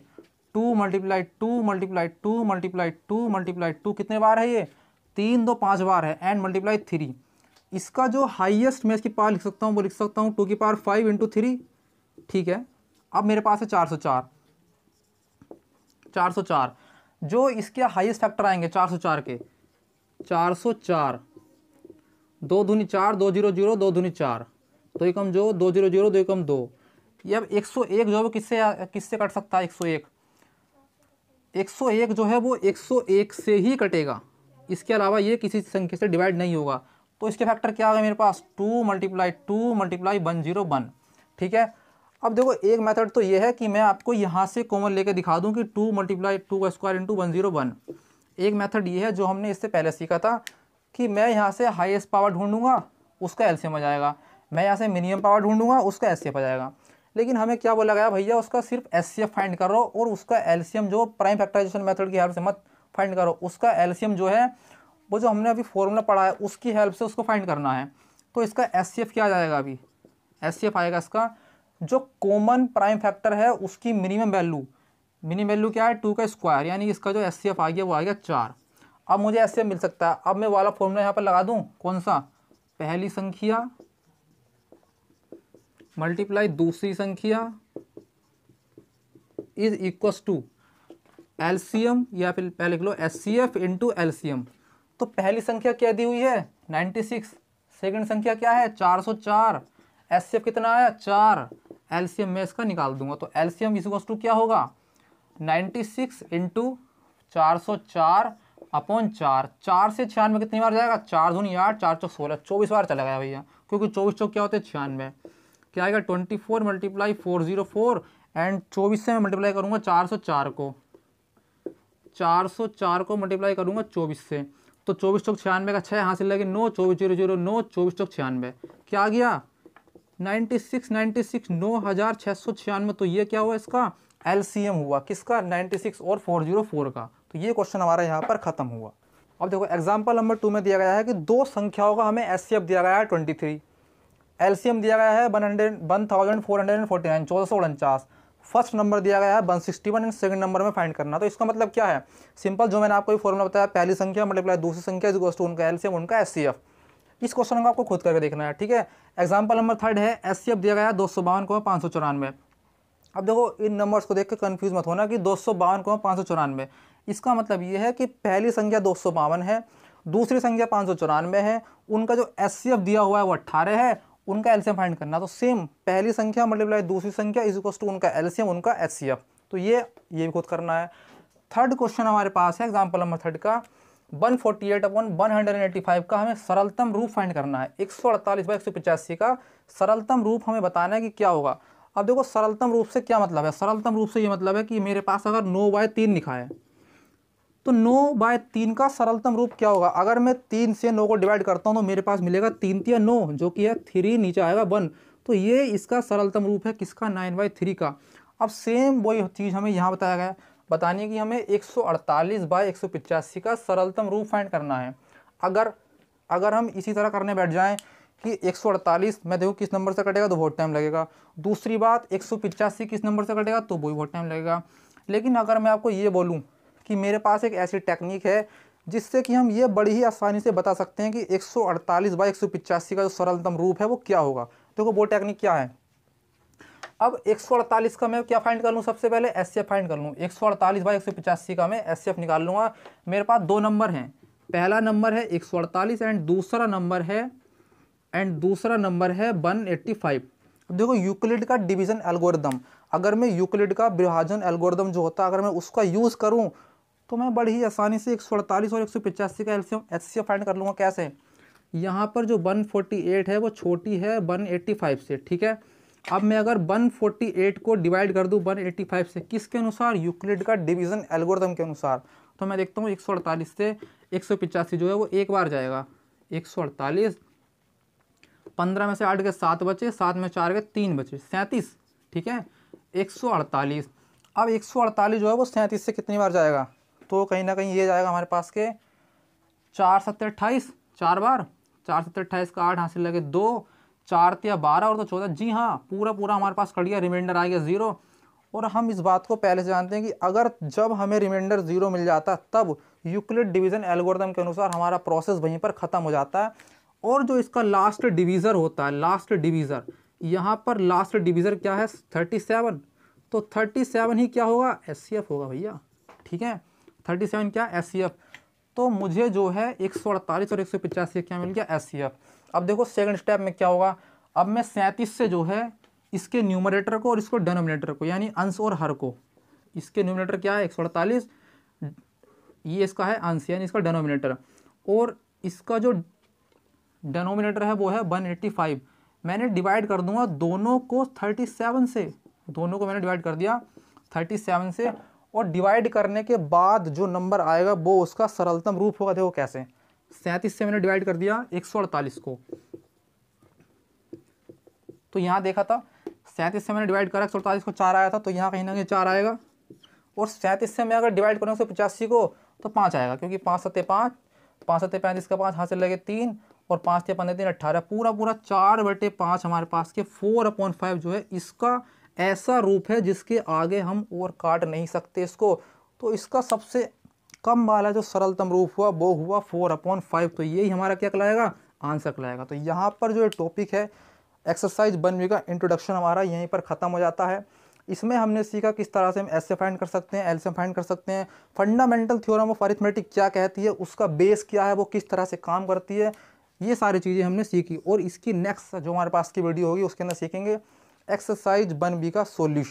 2 मल्टीप्लाई 2 मल्टीप्लाई 2 मल्टीप्लाई 2 मल्टीप्लाई 2। कितने बार है ये? 3 2 5 बार है, एंड मल्टीप्लाई 3। इसका जो हाईएस्ट मैं इसकी पावर लिख सकता हूँ वो लिख सकता हूँ 2 की पावर 5 इंटू 3। ठीक है, अब मेरे पास है 404। जो इसके हाईएस्ट फैक्टर आएंगे 404 के, 404, 2 दूनी 4, 2 0 0, 2 दूनी 4, 2 एकम जो 2 0 0, 2 एकम 2। ये अब 101 जो है वो किससे कट सकता है? 101 जो है वो 101 से ही कटेगा, इसके अलावा ये किसी संख्या से डिवाइड नहीं होगा। तो इसके फैक्टर क्या आ गए मेरे पास? 2 मल्टीप्लाई 2 मल्टीप्लाई 101। ठीक है, अब देखो एक मेथड तो ये है कि मैं आपको यहाँ से कॉमन लेके दिखा दूँ कि 2 मल्टीप्लाई 2 का स्क्वायर इंटू 101। एक मेथड ये है जो हमने इससे पहले सीखा था कि मैं यहाँ से हाईएस्ट पावर ढूंढूंगा उसका एलसीएम आ जाएगा, मैं यहाँ से मिनिमम पावर ढूंढूंगा उसका एचसीएफ आ जाएगा। लेकिन हमें क्या बोला गया, भैया उसका सिर्फ एचसीएफ फाइंड करो और उसका एलसीएम जो प्राइम फैक्टराइजेशन मेथड की हेल्प से मत फाइंड करो, उसका एलसीएम जो है वो जो हमने अभी फॉर्मूला पढ़ा है उसकी हेल्प से उसको फाइंड करना है। तो इसका एचसीएफ क्या आ जाएगा? अभी एचसीएफ आएगा इसका जो कॉमन प्राइम फैक्टर है उसकी मिनिमम वैल्यू क्या है? 2 का स्क्वायर, यानी इसका जो एचसीएफ आ गया वो आ गया 4। अब मुझे एचसीएफ मिल सकता है। अब मैं वाला फॉर्मूला यहाँ पर लगा दूँ, कौन सा? पहली संख्या मल्टीप्लाई दूसरी संख्या इज इक्वस टू एलसीएम, या फिर पहले लिख लो एचसीएफ इंटू एलसीएम। तो पहली संख्या क्या दी हुई है? 96। सेकंड संख्या क्या है? 404। एचसीएफ कितना आया? 4। एलसीएम मैं इसका निकाल दूंगा, तो एलसीएम इज इक्वस टू क्या होगा? 96 इंटू 404 अपॉन 4। 4 से 96 कितनी बार जाएगा? 4 दूनी 8, 4 चौक 16, 24 बार चला गया भैया, क्योंकि 24 चौक क्या होते हैं? 96। क्या आएगा? 24 मल्टीप्लाई 404, एंड 24 से मैं मल्टीप्लाई करूँगा 404 को, 404 को मल्टीप्लाई करूँगा 24 से, तो 24 चौक 96 का 6 हासिल लगे 9, 24 0 0 9, 24 चौक 96। क्या आ गया? 96 969696। तो ये क्या हुआ? इसका एलसीएम हुआ। किसका? 96 और 404 का। तो ये क्वेश्चन हमारा यहाँ पर खत्म हुआ। अब देखो एग्जाम्पल नंबर 2 में दिया गया है कि दो संख्याओं का हमें एचसीएफ दिया गया है 23, एलसीएम दिया गया है 1449, 1449। फर्स्ट नंबर दिया गया है 161 एंड सेकंड नंबर में फाइंड करना। तो इसका मतलब क्या है? सिंपल, जो मैंने आपको फॉर्मूला बताया, पहली संख्या मल्टीप्लाई दूसरी संख्या इज इक्वल टू उनका एलसीएम उनका एचसीएफ। इस क्वेश्चन को आपको खुद करके देखना है। ठीक है, एग्जाम्पल नंबर 3 है, एचसीएफ दिया गया है 252,594। अब देखो इन नंबर्स को देख के कंफ्यूज मत होना कि 252,594, इसका मतलब ये है कि पहली संख्या 252 है, दूसरी संख्या 594 है, उनका जो एचसीएफ दिया हुआ है वो 18 है, उनका एलसीएम फाइंड करना। तो सेम पहली संख्या मल्टीप्लाई दूसरी संख्या इज इक्वल टू उनका एलसीएम उनका एचसीएफ। तो ये भी खुद करना है। थर्ड क्वेश्चन हमारे पास है एग्जाम्पल नंबर 3 का, 148/185 का हमें सरलतम रूप फाइंड करना है। 148/185 का सरलतम रूप हमें बताना है कि क्या होगा। अब देखो सरलतम रूप से क्या मतलब है, सरलतम रूप से ये मतलब है कि मेरे पास अगर 9/3 लिखा है तो 9/3 का सरलतम रूप क्या होगा। अगर मैं 3 से 9 को डिवाइड करता हूँ तो मेरे पास मिलेगा 3 तिया 9 जो कि है 3, नीचे आएगा 1। तो ये इसका सरलतम रूप है किसका, 9/3 का। अब सेम वही चीज़ हमें यहाँ बताया गया है, बतानी है कि हमें 148/185 का सरलतम रूप फाइंड करना है। अगर हम इसी तरह करने बैठ जाएं कि 148 मैं देखो किस नंबर से कटेगा तो बहुत टाइम लगेगा, दूसरी बात 185 किस नंबर से कटेगा तो वही बहुत टाइम लगेगा। लेकिन अगर मैं आपको ये बोलूँ कि मेरे पास एक ऐसी टेक्निक है जिससे कि हम ये बड़ी ही आसानी से बता सकते हैं कि 148/185 का जो सरलतम रूप है वो क्या होगा। देखो वो टेक्निक क्या है। अब 148 का मैं क्या फाइंड कर लूँ, सबसे पहले एचसीएफ फाइंड कर लूँ। 148/185 का मैं एचसीएफ निकाल लूँगा। मेरे पास दो नंबर हैं, पहला नंबर है 148 एंड दूसरा नंबर है 185। देखो यूक्लिड का डिवीजन एल्गोरिदम, अगर मैं यूक्लिड का विभाजन एल्गोरिदम जो होता है अगर मैं उसका यूज़ करूं तो मैं बड़ी ही आसानी से 148 और 185 का एचसीएफ फाइंड कर लूँगा। कैसे, यहाँ पर जो 148 है वो छोटी है 185 से, ठीक है। अब मैं अगर 148 को डिवाइड कर दूँ 185 से, किसके अनुसार, यूक्लिड का डिवीजन एल्गोरिदम के अनुसार, तो मैं देखता हूँ 148 से 185 जो है वो एक बार जाएगा। 148, 15 में से 8 के 7 बचे, 7 में 4 के 3 बचे, 37, ठीक है। 148, अब 148 जो है वो 37 से कितनी बार जाएगा, तो कहीं ना कहीं ये जाएगा हमारे पास के 4 7 28, 4 बार, 4 7 28 का 8 हासिल लगे 2, 4 या 12 और तो 14, जी हाँ पूरा हमारे पास कट गया, रिमाइंडर आ गया 0। और हम इस बात को पहले से जानते हैं कि अगर जब हमें रिमाइंडर 0 मिल जाता तब यूक्लिड डिवीजन एल्गोरिदम के अनुसार हमारा प्रोसेस वहीं पर ख़त्म हो जाता है। और जो इसका लास्ट डिवीज़र होता है, लास्ट डिवीज़र, यहाँ पर लास्ट डिवीज़र क्या है 37, तो 37 ही क्या होगा, एचसीएफ होगा भैया, ठीक है। 37 क्या, एचसीएफ। तो मुझे जो है 148 और 185 क्या मिल गया, एचसीएफ। अब देखो सेकंड स्टेप में क्या होगा, अब मैं 37 से जो है इसके न्यूमरेटर को और इसको डेनोमिनेटर को, यानी अंश और हर को, इसके न्यूमरेटर क्या है 148, ये इसका है अंश यानी इसका डेनोमिनेटर, और इसका जो डेनोमिनेटर है वो है 185। मैंने डिवाइड कर दूंगा दोनों को 37 से, दोनों को मैंने डिवाइड कर दिया 37 से, और डिवाइड करने के बाद जो नंबर आएगा वो उसका सरलतम रूप होगा। देखो कैसे, 37 से मैंने डिवाइड कर दिया 148 को, तो यहाँ देखा था 37 से मैंने डिवाइड करा 148 को 4 आया था, तो यहाँ कहीं ना कहीं 4 आएगा। और 37 से मैं अगर डिवाइड करूँ 185 को तो 5 आएगा, क्योंकि 5 7 5, 5 7 35 का 5 हासिल लगे 3, और 5 या 15 3 18, पूरा 4/5 हमारे पास के 4/5 जो है इसका ऐसा रूप है जिसके आगे हम और काट नहीं सकते इसको। तो इसका सबसे कम वाला जो सरलतम रूप हुआ वो हुआ 4/5, तो यही हमारा क्या कहलाएगा, आंसर कहलाएगा। तो यहाँ पर जो टॉपिक है एक्सरसाइज 1B का इंट्रोडक्शन हमारा यहीं पर ख़त्म हो जाता है। इसमें हमने सीखा किस तरह से हम एचसीएफ फाइंड कर सकते हैं, एलसीएम फाइंड कर सकते हैं, फंडामेंटल थ्योरम ऑफ अरिथमेटिक क्या कहती है, उसका बेस क्या है, वो किस तरह से काम करती है, ये सारी चीज़ें हमने सीखी। और इसकी नेक्स्ट जो हमारे पास की वीडियो होगी उसके अंदर सीखेंगे एक्सरसाइज 1B का सॉल्यूशन।